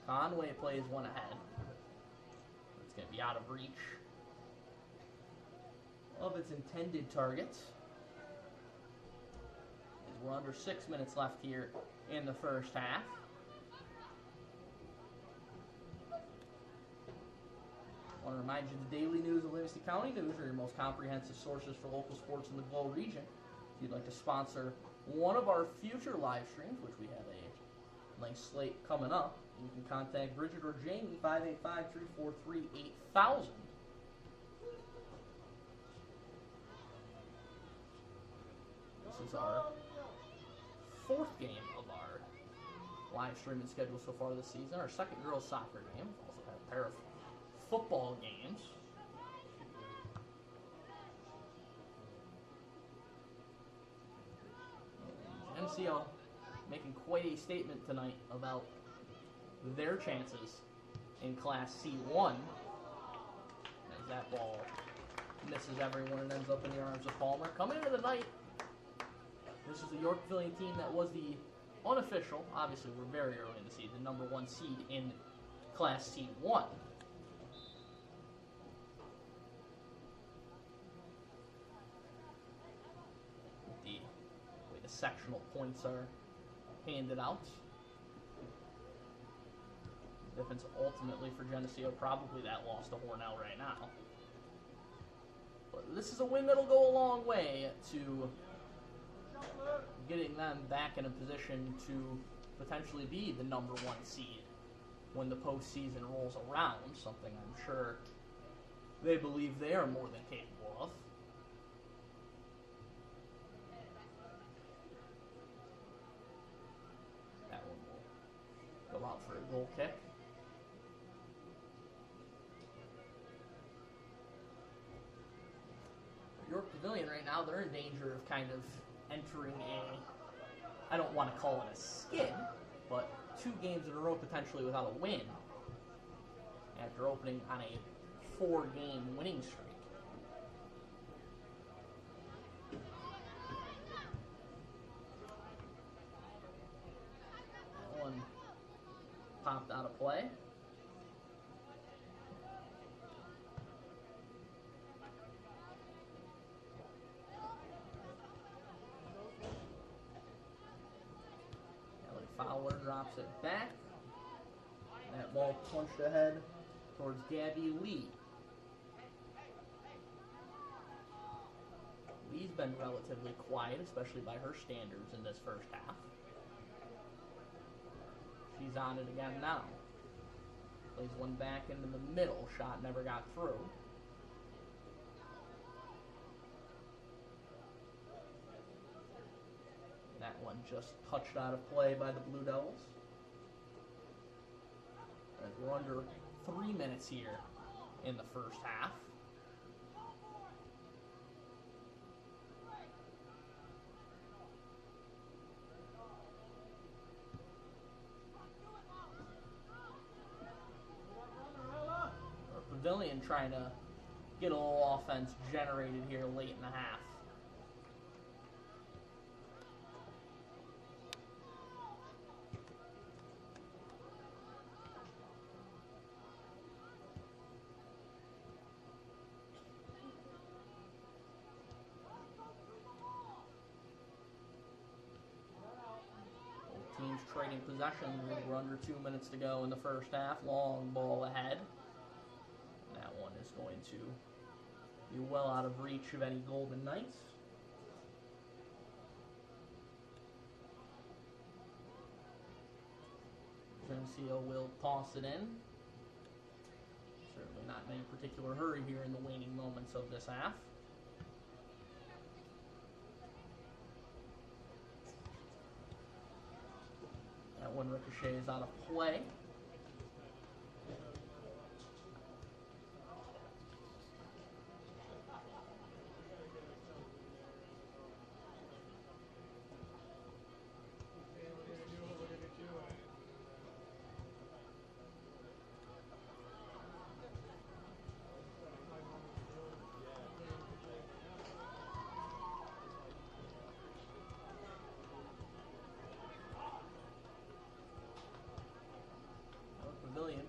Conway plays one ahead. It's going to be out of reach of its intended target. As we're under 6 minutes left here in the first half. I want to remind you the daily news of Livingston County News are your most comprehensive sources for local sports in the Glow region. If you'd like to sponsor one of our future live streams, which we have a nice slate coming up, you can contact Bridget or Jamie, 585-343-8000. This is our fourth game of our live streaming schedule so far this season. Our second girls soccer game. We also have a pair of football games. Geneseo making quite a statement tonight about their chances in Class C1 as that ball misses everyone and ends up in the arms of Palmer. Coming into the night, this is the York Pavilion team that was the unofficial, obviously we're very early in the season, number 1 seed in Class C1. The way the sectional points are handed out. Difference ultimately for Geneseo, probably that loss to Hornell right now. But this is a win that'll go a long way to getting them back in a position to potentially be the number 1 seed when the postseason rolls around, something I'm sure they believe they are more than capable of. That one will go out for a goal kick. York Pavilion right now, they're in danger of kind of entering a, I don't want to call it a skid, but 2 games in a row potentially without a win after opening on a 4-game winning streak. That one popped out of play. Fowler drops it back. That ball punched ahead towards Gabby Lee. Lee's been relatively quiet, especially by her standards in this first half. She's on it again now. Plays one back into the middle. Shot never got through. That one just touched out of play by the Blue Devils. As we're under 3 minutes here in the first half. Pavilion trying to get a little offense generated here late in the half. Teams trading possession. We're under 2 minutes to go in the first half. Long ball ahead. That one is going to be well out of reach of any Golden Knights. Geneseo will toss it in. Certainly not in any particular hurry here in the waning moments of this half. That one ricochets out of play. Pavilion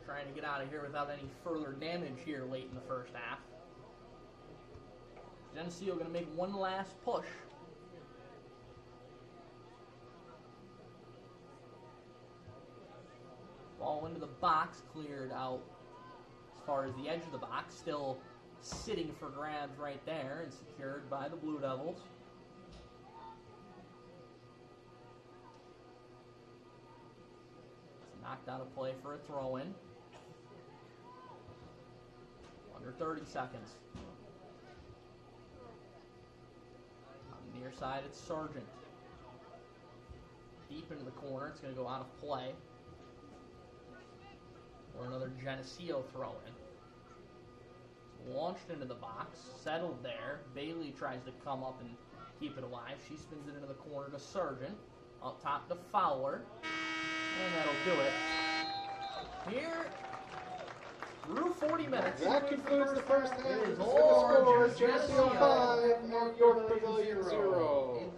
trying to get out of here without any further damage here late in the first half. Geneseo going to make one last push. Ball into the box, cleared out as far as the edge of the box, still sitting for grabs right there and secured by the Blue Devils. Knocked out of play for a throw-in. Under 30 seconds. On the near side, it's Sargent. Deep into the corner. It's going to go out of play. Or another Geneseo throw-in. Launched into the box. Settled there. Bailey tries to come up and keep it alive. She spins it into the corner to Sargent. Up top to Fowler. And that'll do it. Here, through 40 minutes. That concludes the first half. It is Score, Geneseo Geneseo 5, North York Pavilion 0. In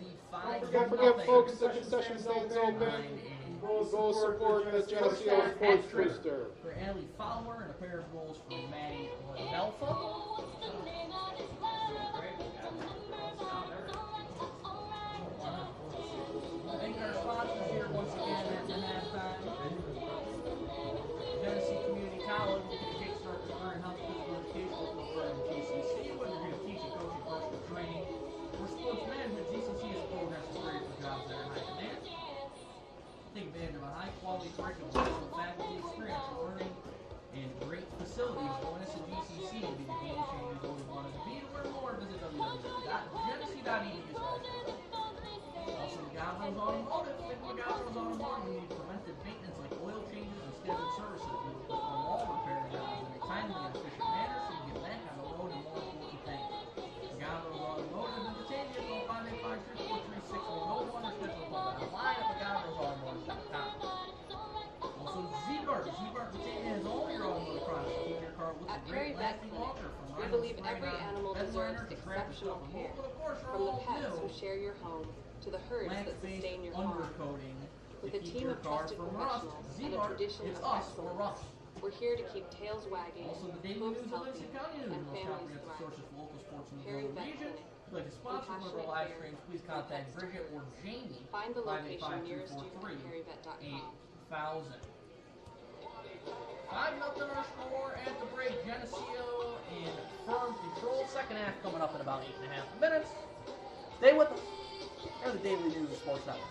the Don't forget, folks, the concession stands open. Goal support the Geneseo Sports Booster. For Allie Fowler and a pair of goals for Maddie Belfa. Thank our sponsors here once again at the halftime. Geneseo Community College, kickstart your career in health, physical education, local firm GCC, whether you're going to teach and coaching, personal training, or sports management, GCC is a program necessary for jobs that are in high demand. Take advantage of a high-quality curriculum, with faculty experience and learning, and great facilities. Join us at GCC to be the game changer you always wanted to be. To learn more, visit www.geneseo.edu. Also, Gavro's Automotive. Think of Gavro's Automotive. You need preventive maintenance like oil changes and scheduled services. We will perform all repair jobs in a timely and efficient manner so you get back on the road and more important things. Gavro's Automotive in Batavia. Call 585-343-6101 or schedule a call online at thegavrosautomotive.com. Also, Z-Bart. Z-Bart Batavia has all your automotive products. Keep your car with a great lasting longer. We believe every animal deserves exceptional care. From the pets who share your home to the herds that sustain your farm. With a team of trusted professionals and a tradition of excellence, we're here to keep tails wagging, hooves healthy, and families thriving. Perry Vet Clinic. Like to sponsor one of our live streams, please contact Bridget or Jamie. Find the location nearest you at perryvet.com. 8000. 5-0 our score at the break. Geneseo in firm control. Second half coming up in about 8.5 minutes. Stay with us. They're the Daily News Sports Network.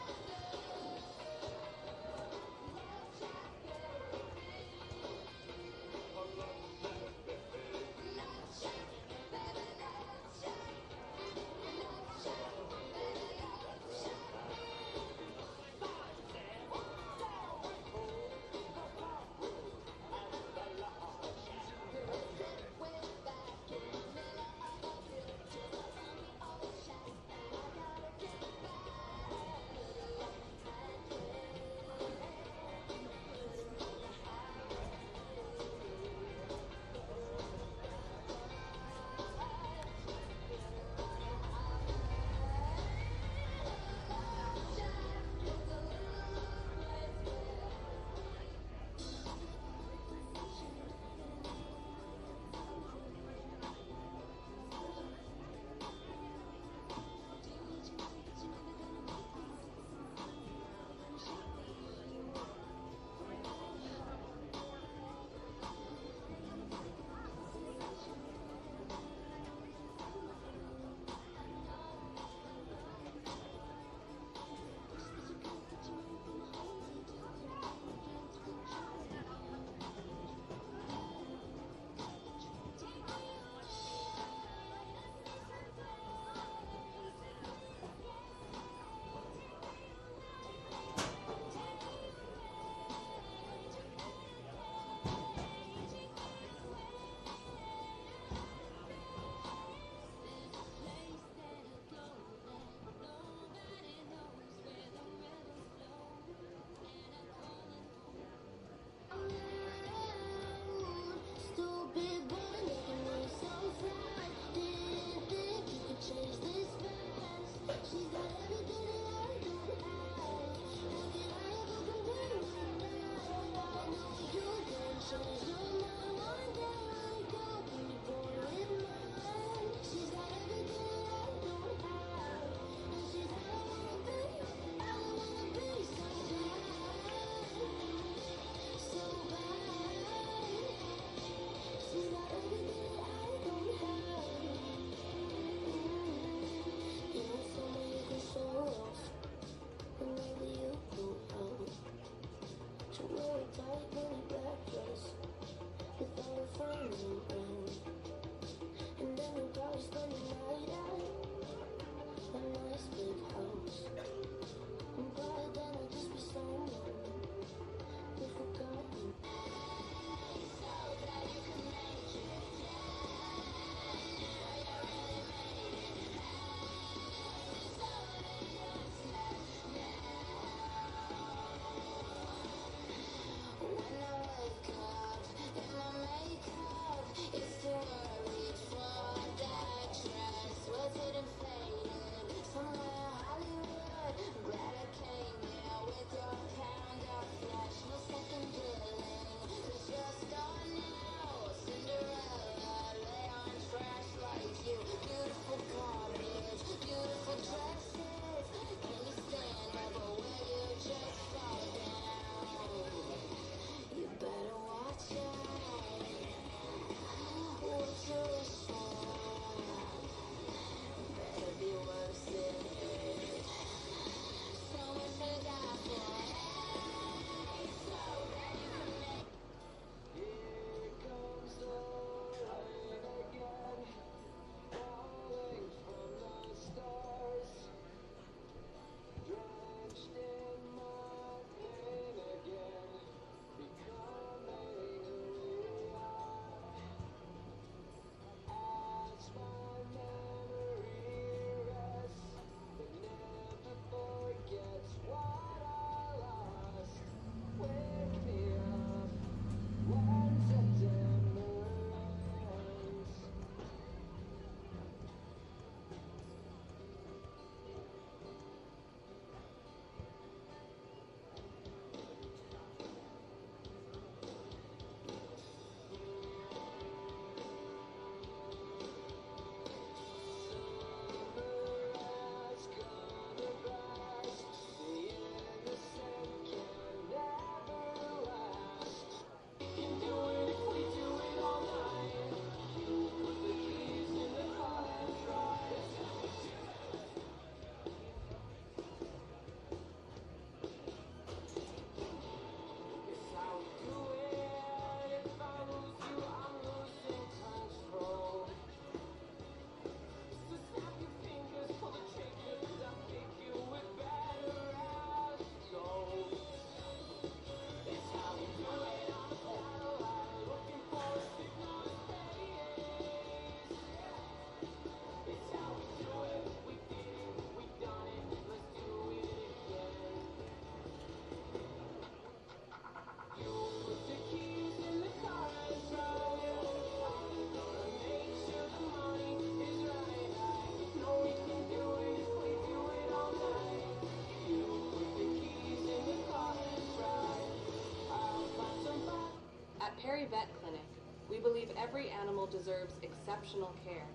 animal deserves exceptional care,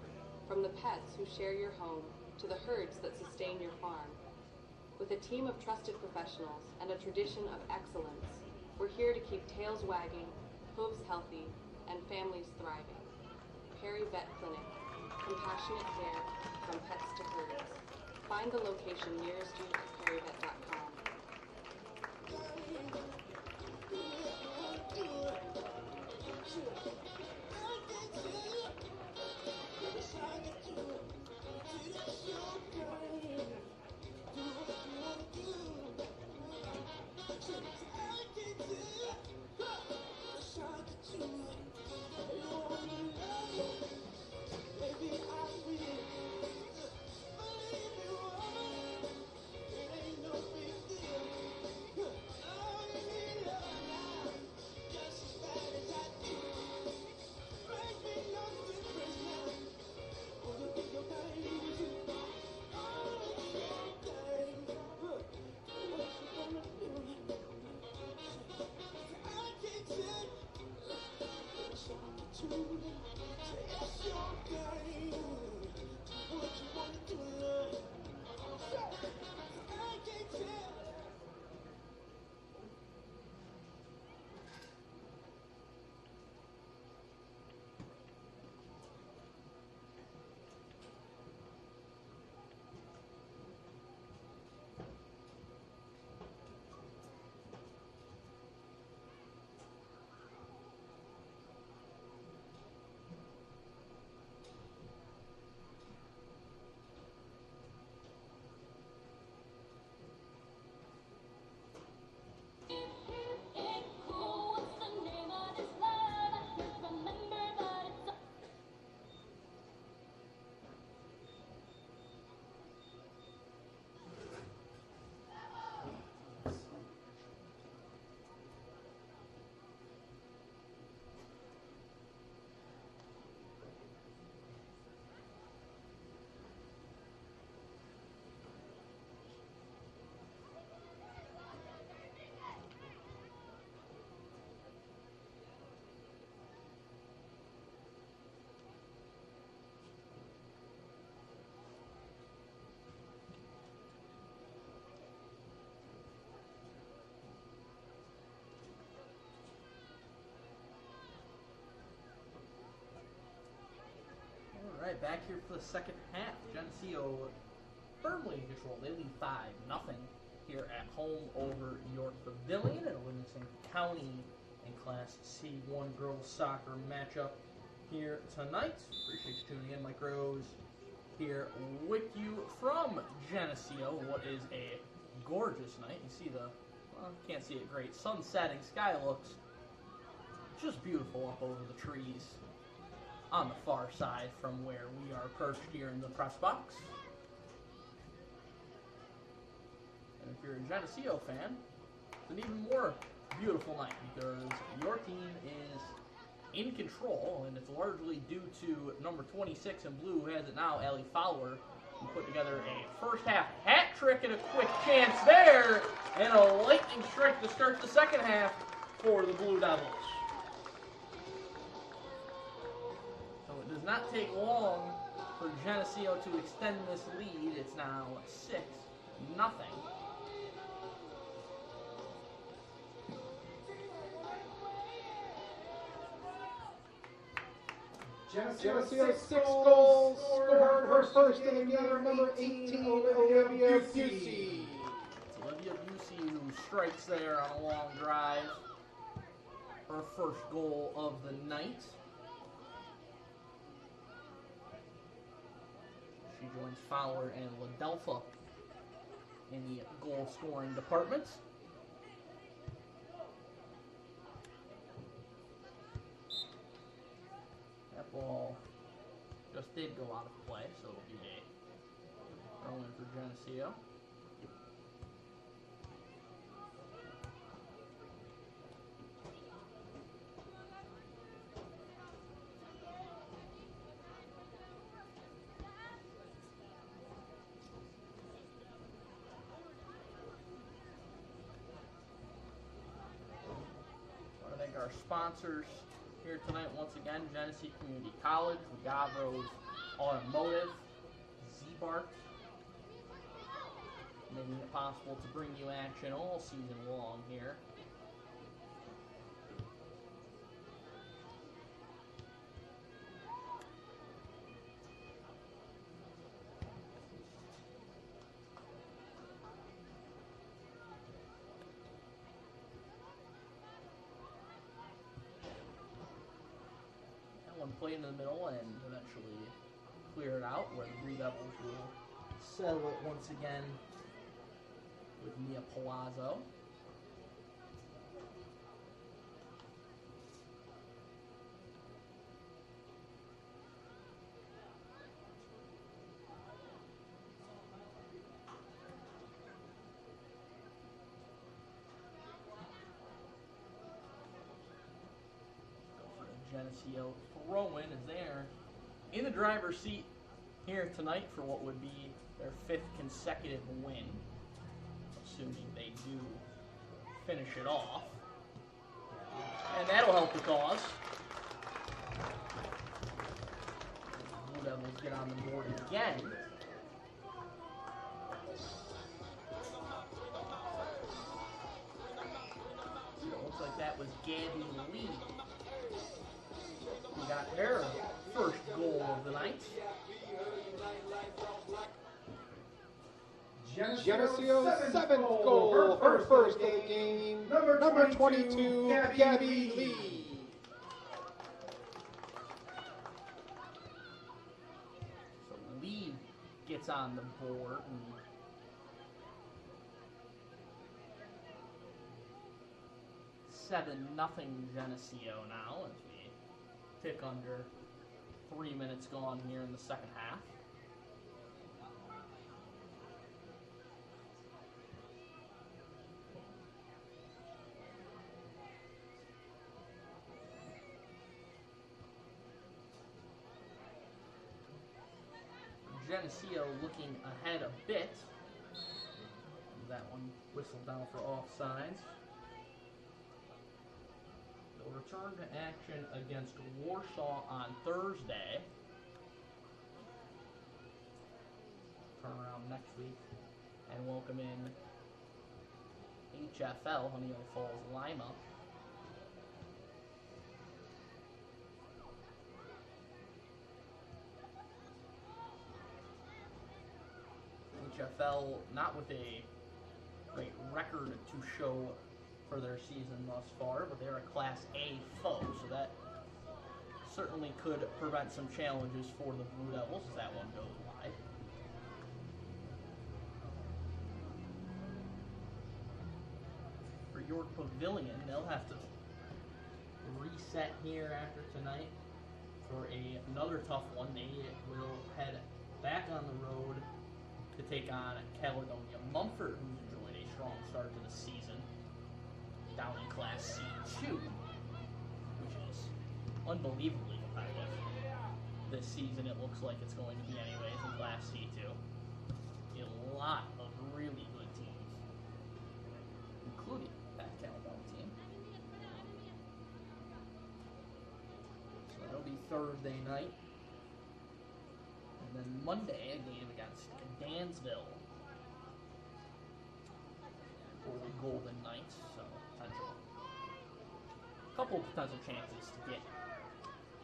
from the pets who share your home to the herds that sustain your farm. With a team of trusted professionals and a tradition of excellence, we're here to keep tails wagging, hooves healthy, and families thriving. Perry Vet Clinic, compassionate care from pets to herds. Find the location nearest you at perryvet.com. Alright, back here for the second half. Geneseo firmly in control. They lead 5-0 here at home over York Pavilion in a Livingston County and Class C1 girls soccer matchup here tonight. Appreciate you tuning in. Mike Rose here with you from Geneseo. What is a gorgeous night. You see the, well, you can't see it great, sun setting. Sky looks just beautiful up over the trees on the far side from where we are perched here in the press box. And if you're a Geneseo fan, it's an even more beautiful night because your team is in control, and it's largely due to number 26 in blue, who has it now, Allie Fowler, who put together a first half hat trick and a quick chance there, and a lightning strike to start the second half for the Blue Devils. So it does not take long for Geneseo to extend this lead. It's now 6-0. Geneseo 6 goals scored, her first in the game, number 18, Olivia Busey. It's Olivia Busey who strikes there on a long drive. Her first goal of the night. She joins Fowler and Ladelfa in the goal-scoring department. That ball just did go out of play, so it'll be a throw in for Geneseo. I want to thank our sponsors here tonight once again. Geneseo Community College, Gavro's Automotive, Z-Bart, making it possible to bring you action all season long here. Played in the middle and eventually clear it out, where the Blue Devils will settle it once again with Mia Palazzo. Geneseo throw-in is there in the driver's seat here tonight for what would be their 5th consecutive win, assuming they do finish it off. And that'll help the cause. Blue Devils get on the board again. Looks like that was Gabby Lee. We got their first goal of the night. Geneseo's 7th goal, her first of the game, number 22, Gabby Lee. So Lee gets on the board. And 7-0 Geneseo now. Tick under 3 minutes gone here in the second half. Geneseo looking ahead a bit. That one whistled down for offsides. Return to action against Warsaw on Thursday. Turn around next week and welcome in HFL, Honeywell Falls, Lima. HFL not with a great record to show for their season thus far, but they're a Class A foe, so that certainly could prevent some challenges for the Blue Devils as that one goes wide. For York Pavilion, they'll have to reset here after tonight for another tough one. They will head back on the road to take on Caledonia Mumford, who's enjoyed a strong start to the season down in Class C2, which is unbelievably competitive. This season it looks like it's going to be anyways in Class C2. A lot of really good teams, including that Caledonia team. So that'll be Thursday night. And then Monday, a game against Dansville for the Golden Knights. So couple of potential chances to get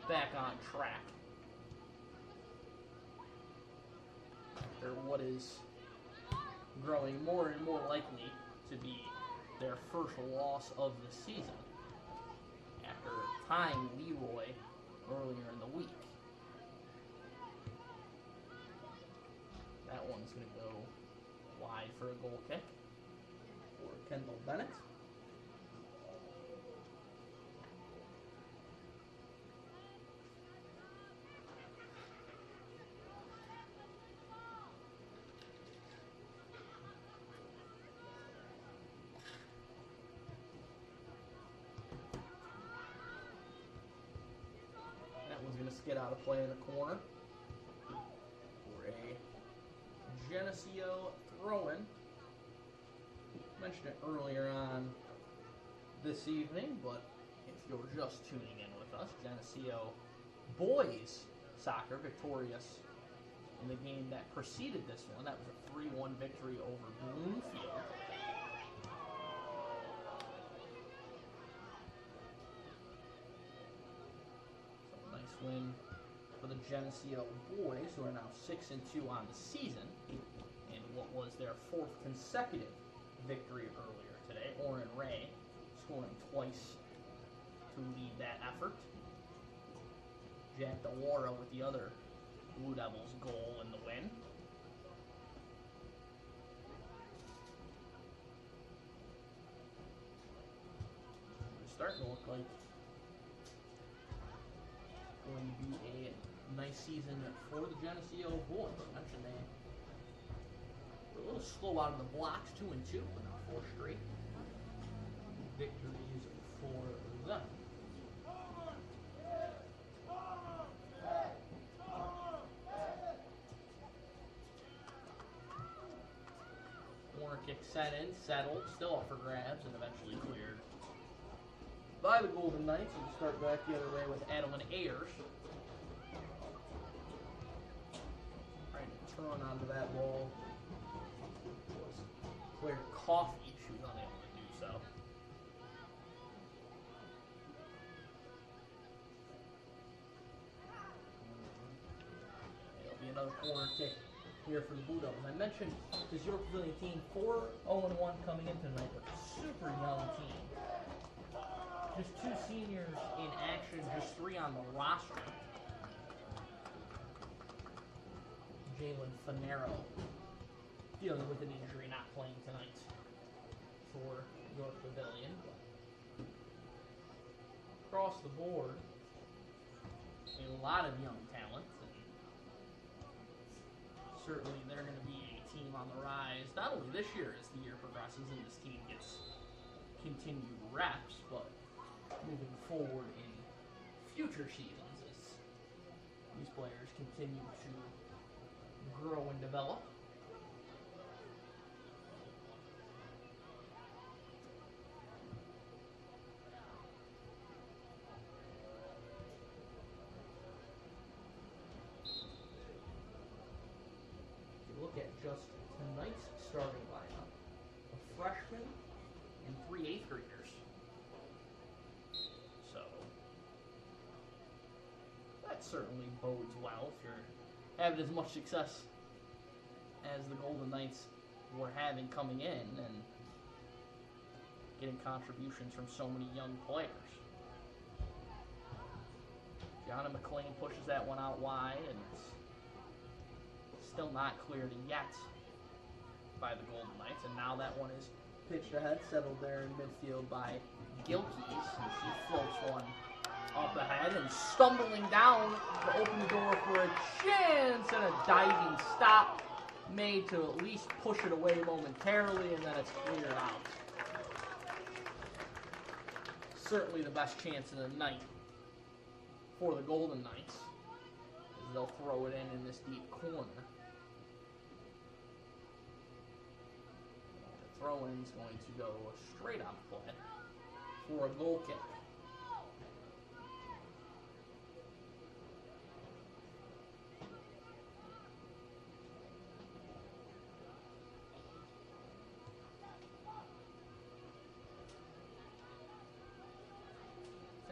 back on track after what is growing more and more likely to be their first loss of the season after tying Leroy earlier in the week. That one's going to go wide for a goal kick for Kendall Bennett. Skid out of play in the corner for a Geneseo throw-in. Mentioned it earlier on this evening, but if you're just tuning in with with us. Geneseo boys soccer victorious in the game that preceded this one. That was a 3-1 victory over Bloomfield. So nice win for the Geneseo boys, who are now 6-2 on the season, in what was their 4th consecutive victory earlier today. Oren Ray scoring twice to lead that effort. Jack DeWara with the other Blue Devils goal in the win. It's starting to look like going to be a nice season for the Geneseo boys. I mentioned they were a little slow out of the blocks, 2-2, but now 4 straight victories for them. Corner kick sent in, settled, still up for grabs, and eventually cleared by the Golden Knights. And start back the other way with Adeline Ayers. Trying to turn onto that ball was Claire Coffey. She was unable to do so. It'll be another corner kick here for the Blue Devils. I mentioned this York Pavilion team 4-0-1 coming in tonight, but a super young team. Just 2 seniors in action, just 3 on the roster. Jalen Finero dealing with an injury, not playing tonight for York Pavilion. Across the board, a lot of young talent. Certainly they're going to be a team on the rise, not only this year as the year progresses and this team gets continued reps, but moving forward in future seasons as these players continue to grow and develop. Look at just tonight's starting lineup: a freshman and 3 8th graders. So that certainly bodes well if you're having as much success as the Golden Knights were having coming in and getting contributions from so many young players. Gianna McLean pushes that one out wide, and it's still not cleared yet by the Golden Knights, and now that one is pitched ahead, settled there in midfield by Gilkeys, and she floats one up ahead and stumbling down to open the door for a chance, and a diving stop made to at least push it away momentarily, and then it's cleared out. Certainly the best chance of the night for the Golden Knights, as they'll throw it in this deep corner. Throw-in is going to go straight on play for a goal kick.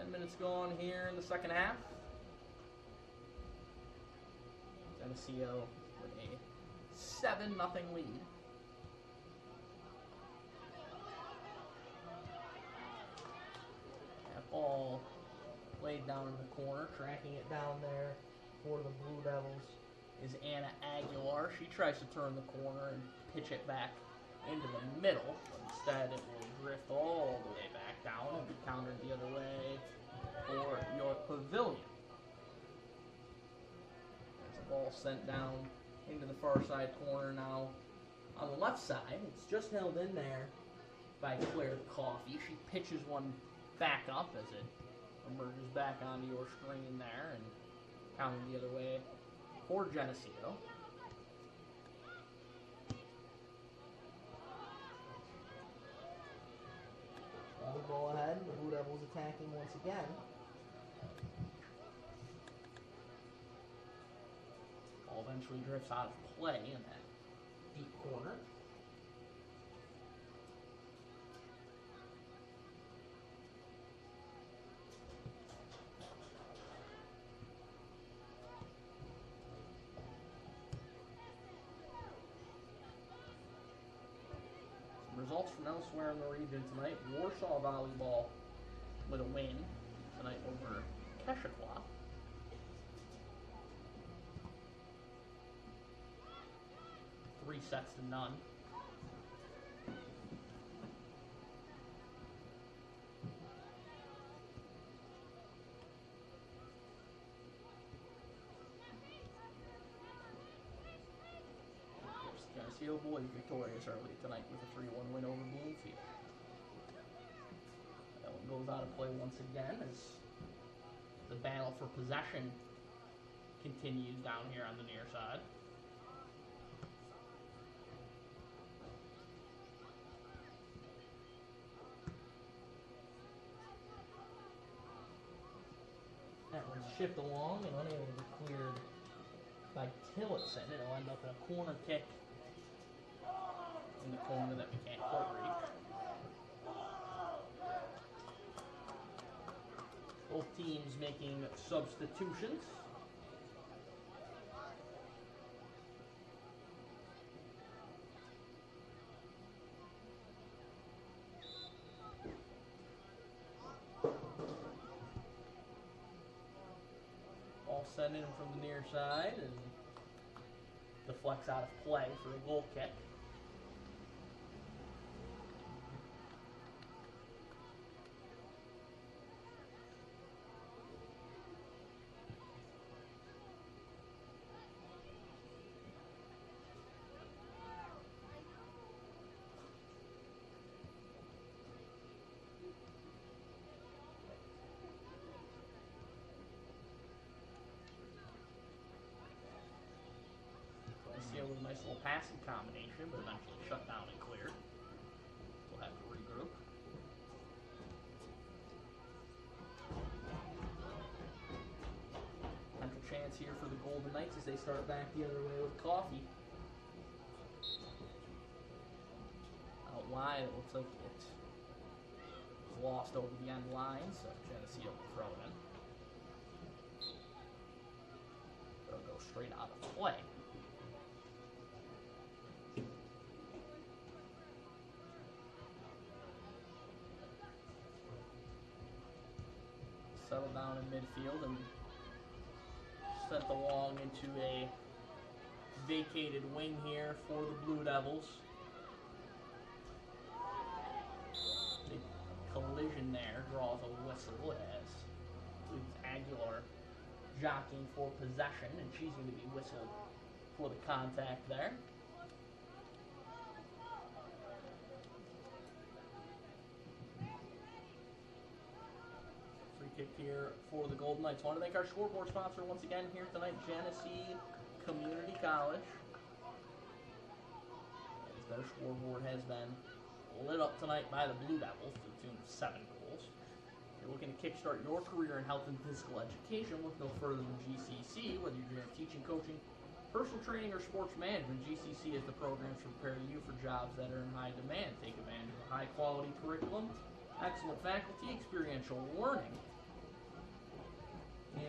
Minutes gone here in the second half. Geneseo with a 7-0 lead. That ball laid down in the corner, tracking it down there for the Blue Devils is Anna Aguilar. She tries to turn the corner and pitch it back into the middle, but instead it will drift all the way back down and be countered the other way for York Pavilion. There's a ball sent down into the far side corner now. On the left side, it's just held in there by Claire Coffey. She pitches one back up as it emerges back onto your screen there and countered the other way for Geneseo. The ball ahead, the Blue Devils attacking once again. ball eventually drifts out of play in that deep corner. Results from elsewhere in the region tonight. Warsaw Volleyball with a win tonight over Keshequa. Three sets to none. Geneseo boys victorious early tonight with a 3-1 win over Bloomfield. That one goes out of play once again as the battle for possession continues down here on the near side. That one's shipped along and unable to be cleared by Tillotson. It'll end up in a corner kick in the corner that we can't quite reach. Both teams making substitutions. Ball sent in from the near side and deflects out of play for a goal kick. With a nice little passing combination, but eventually shut down and cleared. We'll have to regroup. Potential chance here for the Golden Knights as they start back the other way with Coffee. Out wide, it looks like it was lost over the end line, so Geneseo will throw it in. It'll go straight out of play. Settle down in midfield and sent along into a vacated wing here for the Blue Devils. Big collision there draws a whistle as it's Aguilar jockeying for possession, and she's going to be whistled for the contact there. Kick here for the Golden Knights. Want to thank our scoreboard sponsor once again here tonight, Geneseo Community College. As their scoreboard has been lit up tonight by the Blue Devils to the tune of 7 goals. If you're looking to kickstart your career in health and physical education, look no further than GCC. Whether you're doing teaching, coaching, personal training, or sports management, GCC is the programs to prepare you for jobs that are in high demand. Take advantage of a high-quality curriculum, excellent faculty, experiential learning,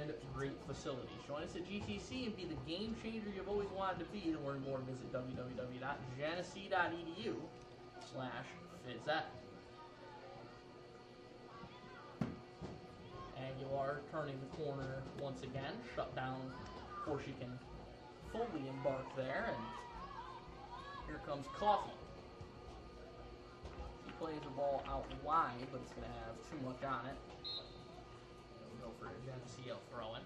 and great facilities. Join us at GCC and be the game changer you've always wanted to be. To learn more, visit www.geneseo.edu/phys-ed. Aguilar turning the corner once again, shut down before she can fully embark there, and here comes Coffee. She plays the ball out wide, but it's going to have too much on it. Go for a Geneseo throw-in.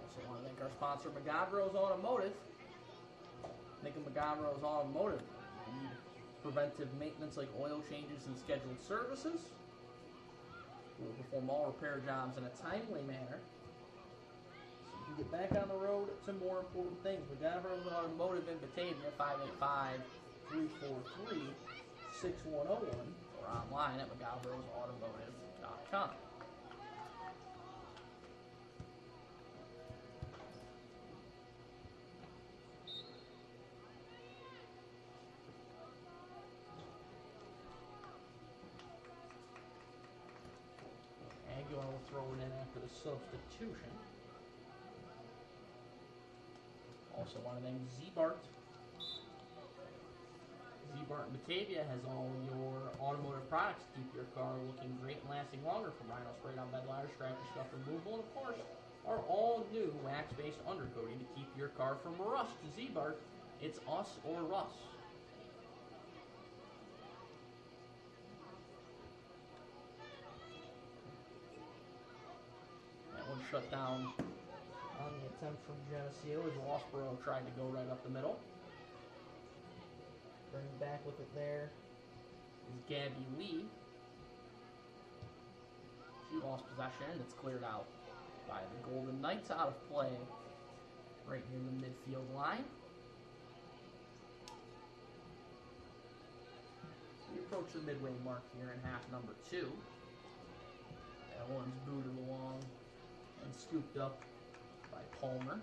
Also want to thank our sponsor, McGavro's Automotive. Think of McGavro's Automotive. You need preventive maintenance like oil changes and scheduled services. We'll perform all repair jobs in a timely manner, so you can get back on the road to more important things. McGavro's Automotive in Batavia, 585-343-6101, or or online at McGalvaro'sAutomotive.com. Aguilar will throw it in after the substitution. Also want to thank Z-Bart. Z-Bart in Batavia has all your automotive products to keep your car looking great and lasting longer, from rhino sprayed on bed liners, scratch and scuff removal, and of course, our all-new wax-based undercoating to keep your car from rust. Z-Bart, it's us or rust. That one shut down on the attempt from Geneseo as Rossborough tried to go right up the middle. Bring back with it there is Gabby Lee. She lost possession. It's cleared out by the Golden Knights, out of play right near the midfield line. We approach the midway mark here in half number 2. That one's booted along and scooped up by Palmer.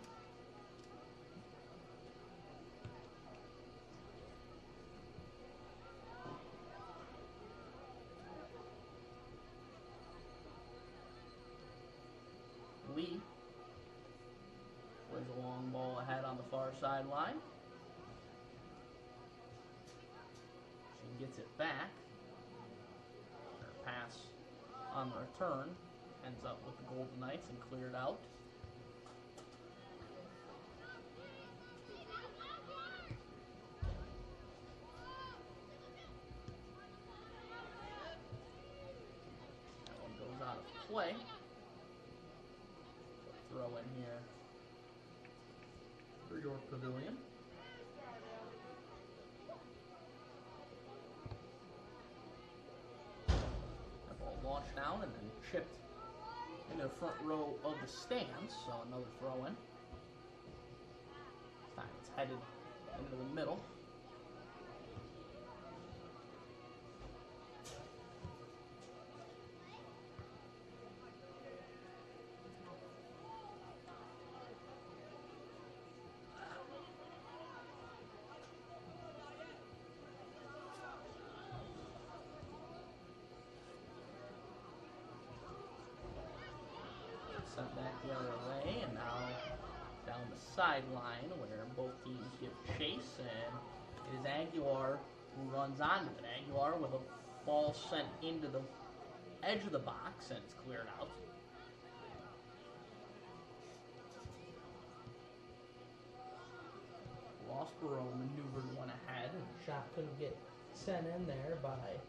Lee plays a long ball ahead on the far sideline. She gets it back. Her pass on the return ends up with the Golden Knights and cleared out. That one goes out of play. Throw in here for York Pavilion. That ball launched down and then chipped into the front row of the stands, so another throw in. This time it's headed into the middle. Sent back the other way, and now down the sideline where both teams give chase, and it is Aguilar who runs onto it. Aguilar with a ball sent into the edge of the box, and it's cleared out. Rossborough maneuvered one ahead, and the shot couldn't get sent in there by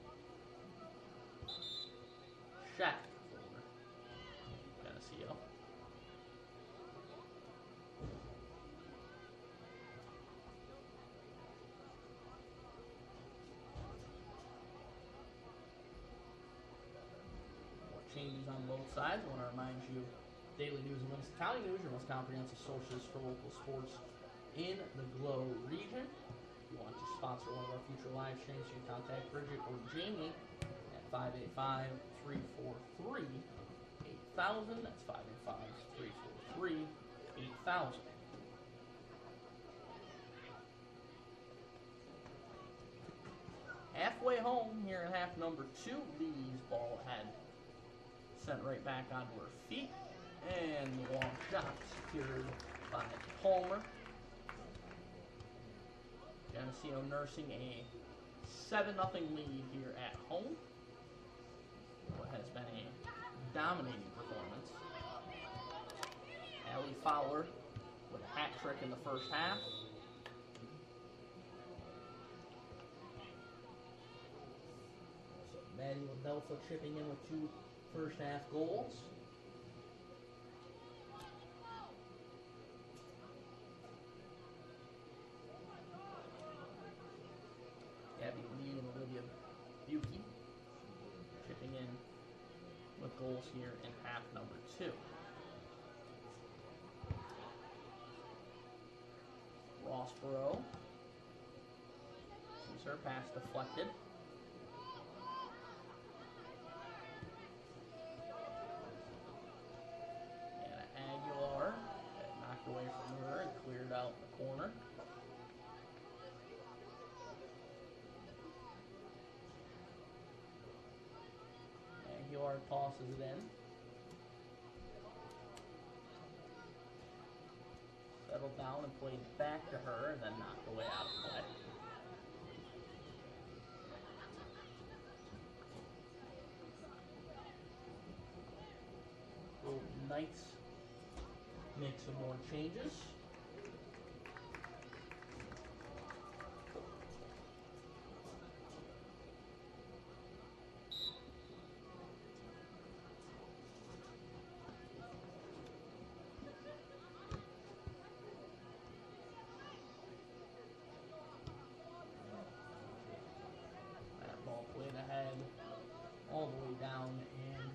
Shaq. Geneseo. More changes on both sides. I want to remind you, daily news and Livingston County News, your most comprehensive sources for local sports in the Glow region. If you want to sponsor one of our future live streams, you can contact Bridget or Jamie at 585-343-8000. That's 585-343-8000. Halfway home here in half number 2. Lee's ball ahead, sent right back onto her feet, and the long shot secured by Palmer. Geneseo nursing a 7-0 lead here at home. What has been a dominating performance. Allie Fowler with a hat trick in the first half. So Maddie Ladelfa chipping in with 2 first half goals. Gabby Lee and Olivia Buki chipping in with goals here in half number 2. Rossborough sees her pass deflected. Aguilar tosses it in. Settled down and played back to her, and then knocked away out of play. Golden Knights make some more changes. That ball played ahead all the way down, and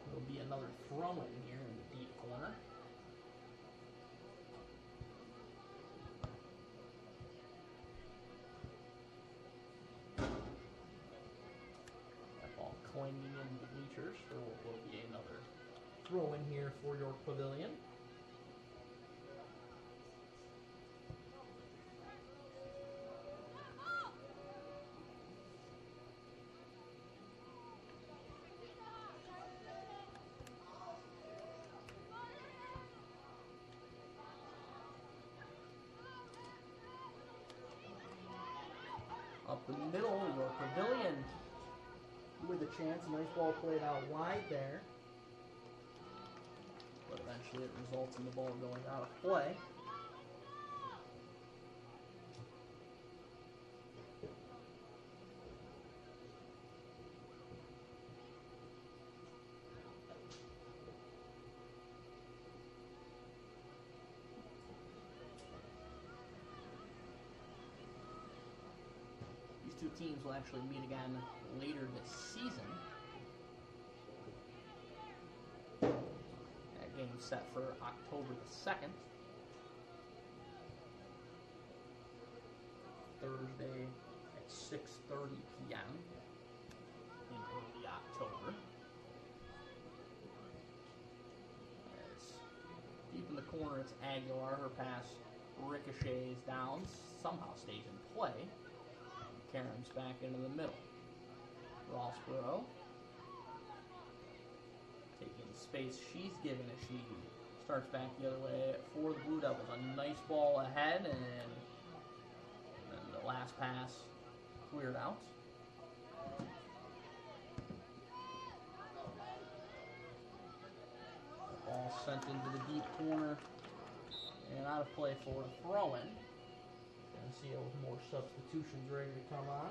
there'll be another throw-in here in the deep corner. That ball clanging into the bleachers for what will be another throw-in here for York Pavilion. Up the middle, York Pavilion with a chance. Nice ball played out wide there. But eventually it results in the ball going out of play. Two teams will actually meet again later this season. That game is set for October the 2nd. Thursday at 6:30 p.m. in early October. As deep in the corner, it's Aguilar. Her pass ricochets down, somehow stays in play. Karen's back into the middle. Rossborough taking the space she's given as she starts back the other way for the Blue Devils. A nice ball ahead, and then the last pass cleared out. The ball sent into the deep corner and out of play for a throw-in. Geneseo with more substitutions ready to come on.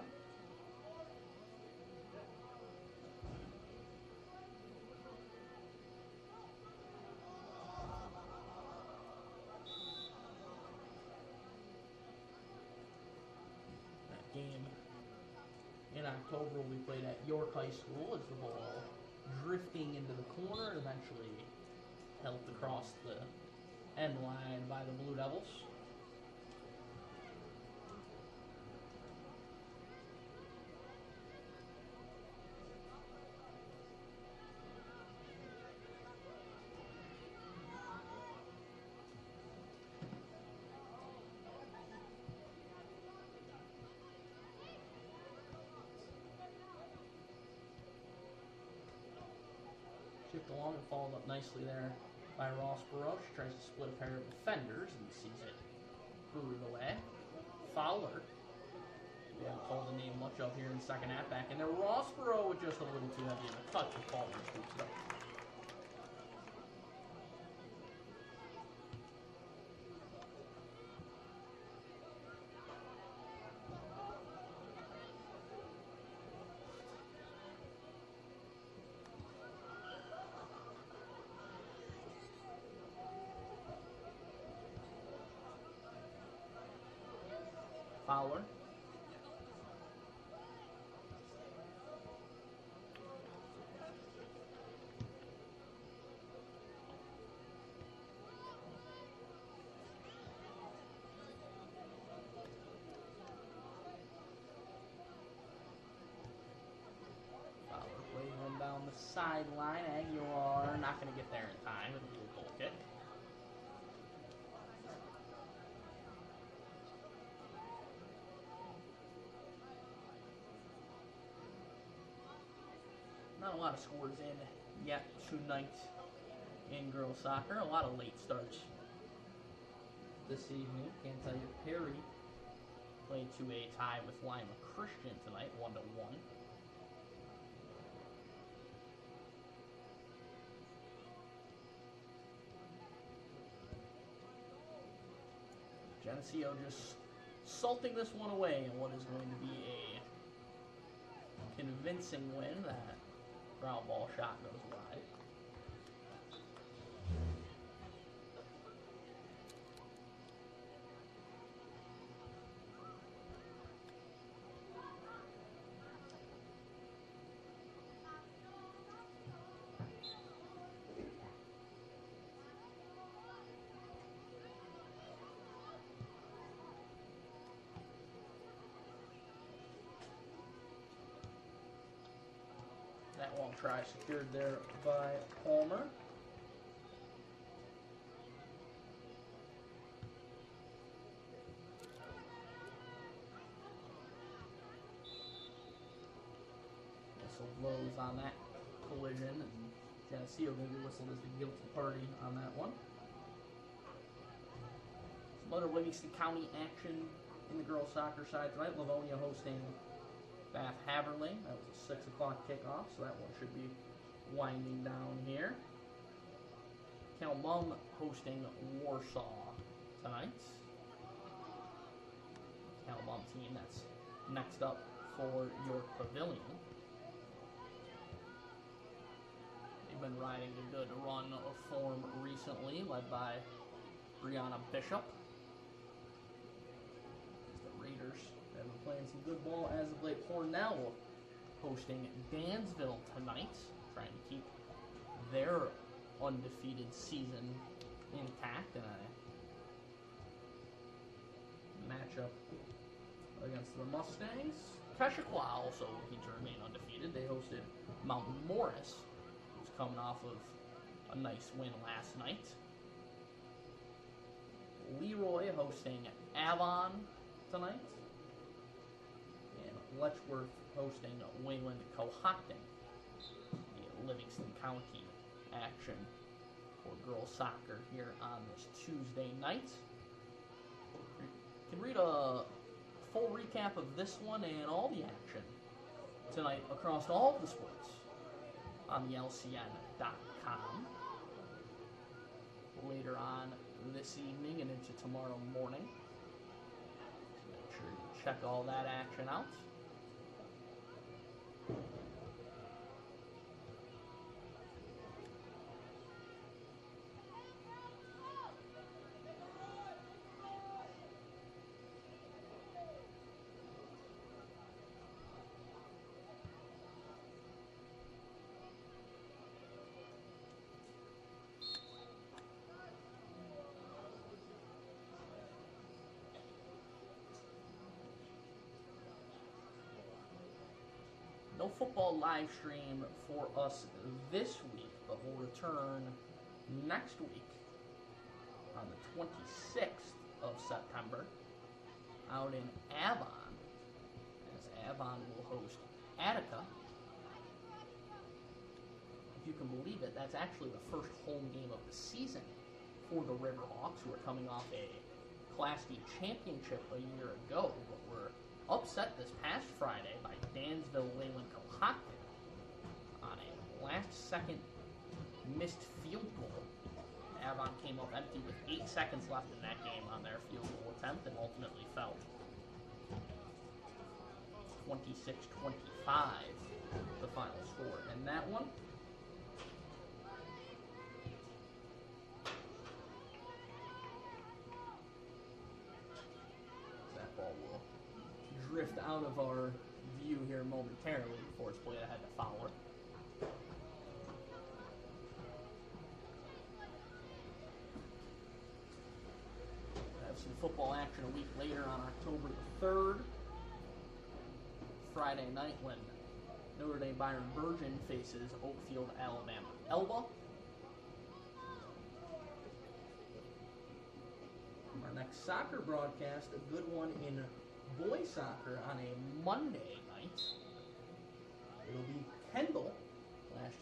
That game in October we played at York High School as the ball drifting into the corner and eventually helped across the end line by the Blue Devils. Chipped along and followed up nicely there by Rossborough. She tries to split a pair of defenders and sees it booted away. Fowler, we haven't called the name much of here in the second half, back in there. Rossborough with just a little too heavy of a touch as Fowler scoops it up. Fowler. Fowler plays one down the sideline. Aguilar not going to get there in time with a blue goal kick. Not a lot of scores in yet tonight in girls soccer. A lot of late starts this evening. Can't tell you, Perry played to a tie with Lima Christian tonight, 1-1. Geneseo just salting this one away in what is going to be a convincing win. That ground ball shot goes wide. That long try secured there by Palmer. Whistle blows on that collision, and Geneseo going to be whistled as the guilty party on that one. Some other Livingston County action in the girls' soccer side tonight. Livonia hosting Bath Haverly. That was a 6 o'clock kickoff, so that one should be winding down here. Kelmum hosting Warsaw tonight. Kelmum team that's next up for York Pavilion. They've been riding a good run of form recently, led by Brianna Bishop. The Raiders have been playing some good ball as of late. Cornell hosting Dansville tonight, trying to keep their undefeated season intact in a matchup against the Mustangs. Keshequa also looking to remain undefeated. They hosted Mountain Morris, who's coming off of a nice win last night. Leroy hosting Avon tonight. And Letchworth hosting Wayland Cohocton. The Livingston County action for girls soccer here on this Tuesday night. You can read a full recap of this one and all the action tonight across all of the sports on the LCN.com. Later on this evening and into tomorrow morning. So make sure you check all that action out. No football live stream for us this week, but we'll return next week on the 26th of September out in Avon, as Avon will host Attica. If you can believe it, that's actually the first home game of the season for the Riverhawks, who are coming off a Class D championship a year ago, but were upset this past Friday by Dansville Wayland Cohocton on a last-second missed field goal. Avon came up empty with 8 seconds left in that game on their field goal attempt and ultimately fell 26-25, the final score in that one. That ball will drift out of our view here momentarily before it's played ahead to Fowler. We'll have some football action a week later on October the 3rd, Friday night, when Notre Dame Byron Virgin faces Oakfield, Alabama Elba. Our next soccer broadcast, a good one in boys soccer on a Monday night. It'll be Kendall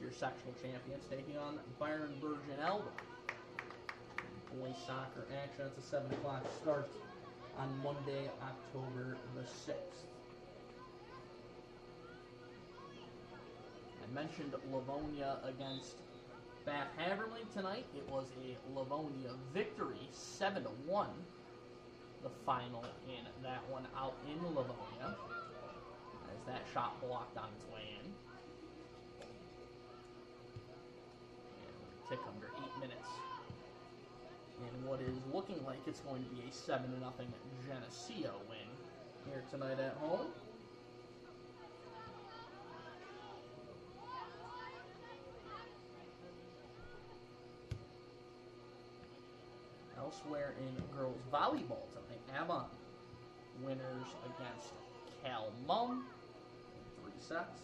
your sectional champions, taking on Byron Bergen Elba. Boys soccer action. It's a 7 o'clock start on Monday, October the 6th. I mentioned Livonia against Bath Haverly tonight. It was a Livonia victory, 7-1. The final in that one out in Livonia, as that shot blocked on its way in. And we tick under 8 minutes. And what is looking like it's going to be a 7-0 Geneseo win here tonight at home. Elsewhere in girls volleyball tonight, Avon winners against Cal Mum in 3 sets.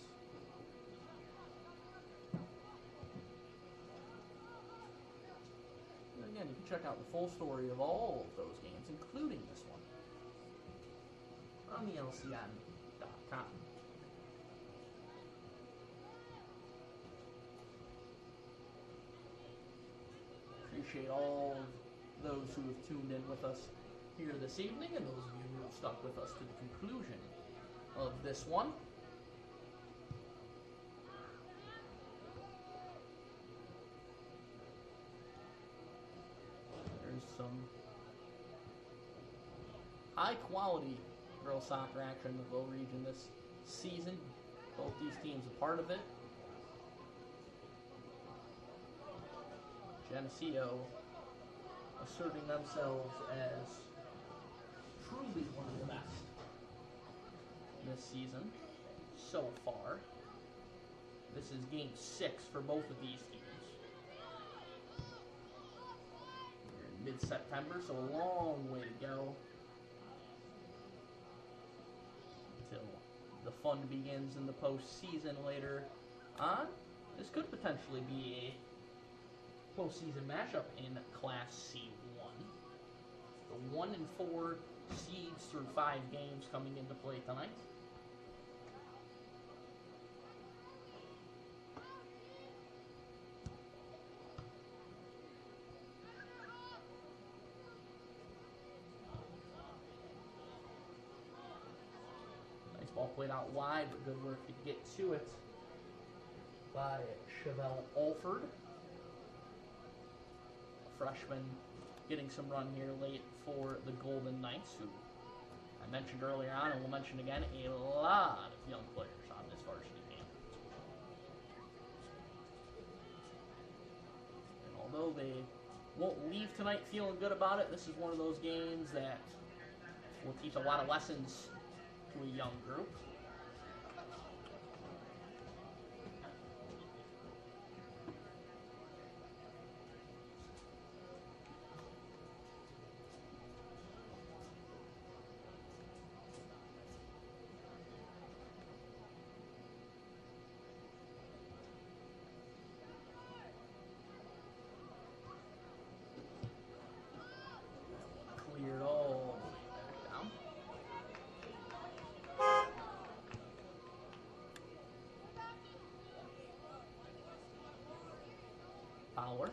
And again, you can check out the full story of all of those games, including this one, on the LCN.com. Appreciate all of those who have tuned in with us here this evening, and those of you who have stuck with us to the conclusion of this one. There's some high-quality girls soccer action in the Low Region this season. Both these teams a part of it. Geneseo asserting themselves as truly one of the best this season so far. This is game 6 for both of these teams. We're in mid-September, so a long way to go until the fun begins in the postseason later on. This could potentially be a postseason matchup in Class C1. The 1 and 4 seeds through 5 games coming into play tonight. Nice ball played out wide, but good work to get to it by Chevelle Alford. Freshman getting some run here late for the Golden Knights, who I mentioned earlier on, and we'll mention again, a lot of young players on this varsity team. And although they won't leave tonight feeling good about it, this is one of those games that will teach a lot of lessons to a young group. Cleared all the way back down. Power.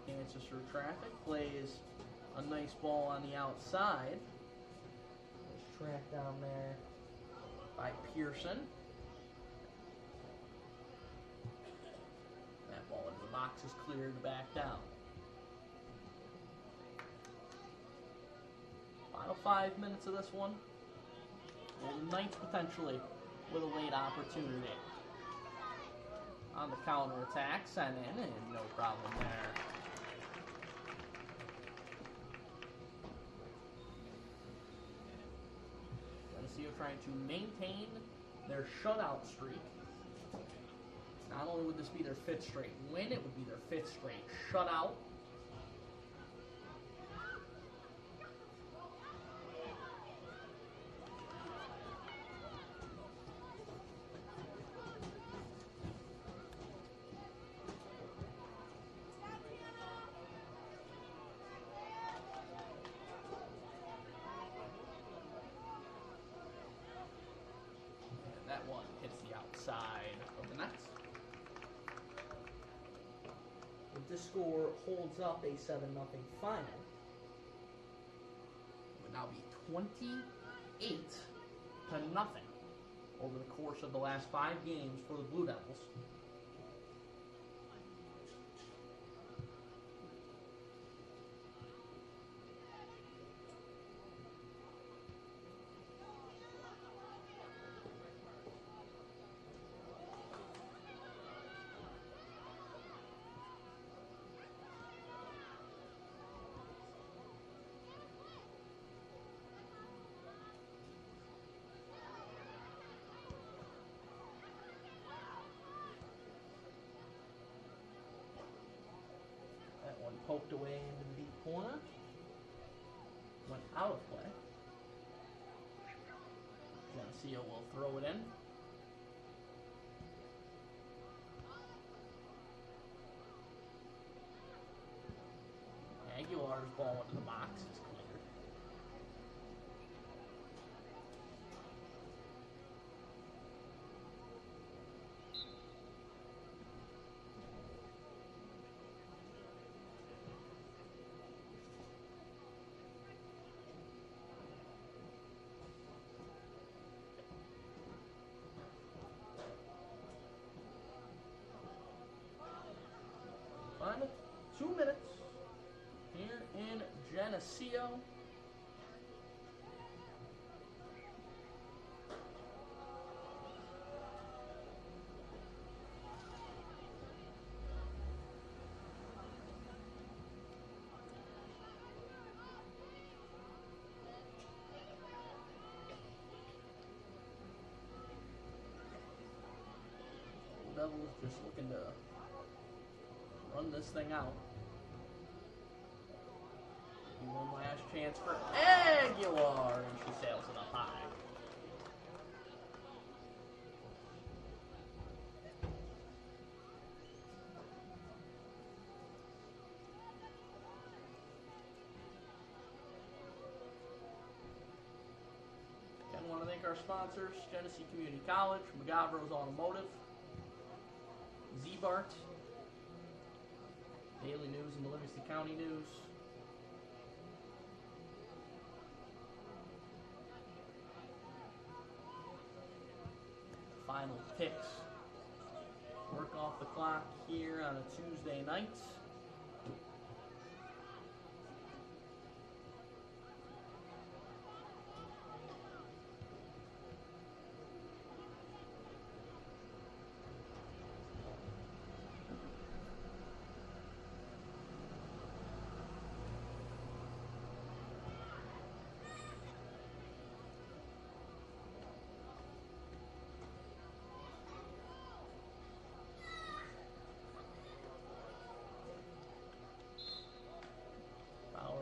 Dances through traffic. Plays a nice ball on the outside. It's tracked down there by Pearson. That ball into the box is cleared back down. Final 5 minutes of this one. Golden Knights potentially with a late opportunity. On the counter-attack, sent in, and no problem there. Geneseo trying to maintain their shutout streak. Not only would this be their 5th straight win, it would be their 5th straight shutout. the score holds up a 7-0 final, it would now be 28-0 over the course of the last 5 games for the Blue Devils. Poked away into the deep corner. Went out of play. Geneseo will throw it in. Aguilar's ball into the box is cleared. Final 2 minutes here in Geneseo. Devils just looking to run this thing out. One last chance for Aguilar, and she sails it up high. Again, I want to thank our sponsors, Geneseo Community College, McGavro's Automotive, Z-Bart, Daily News and the Livingston County News, final picks. Work off the clock here on a Tuesday night.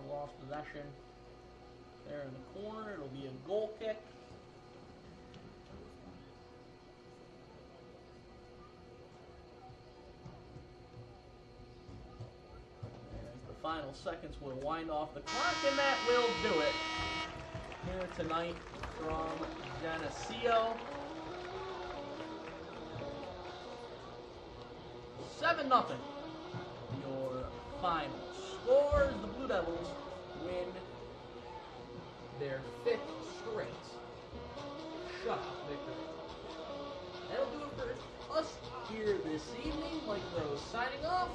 Lost possession there in the corner. It'll be a goal kick. As the final seconds will wind off the clock, and that will do it here tonight from Geneseo. 7-0. Your final scores. The Blue Devils win their 5th straight shutout victory. That'll do it for us here this evening. Mike Rose signing off.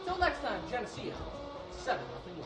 Till next time, Geneseo 7-0 win.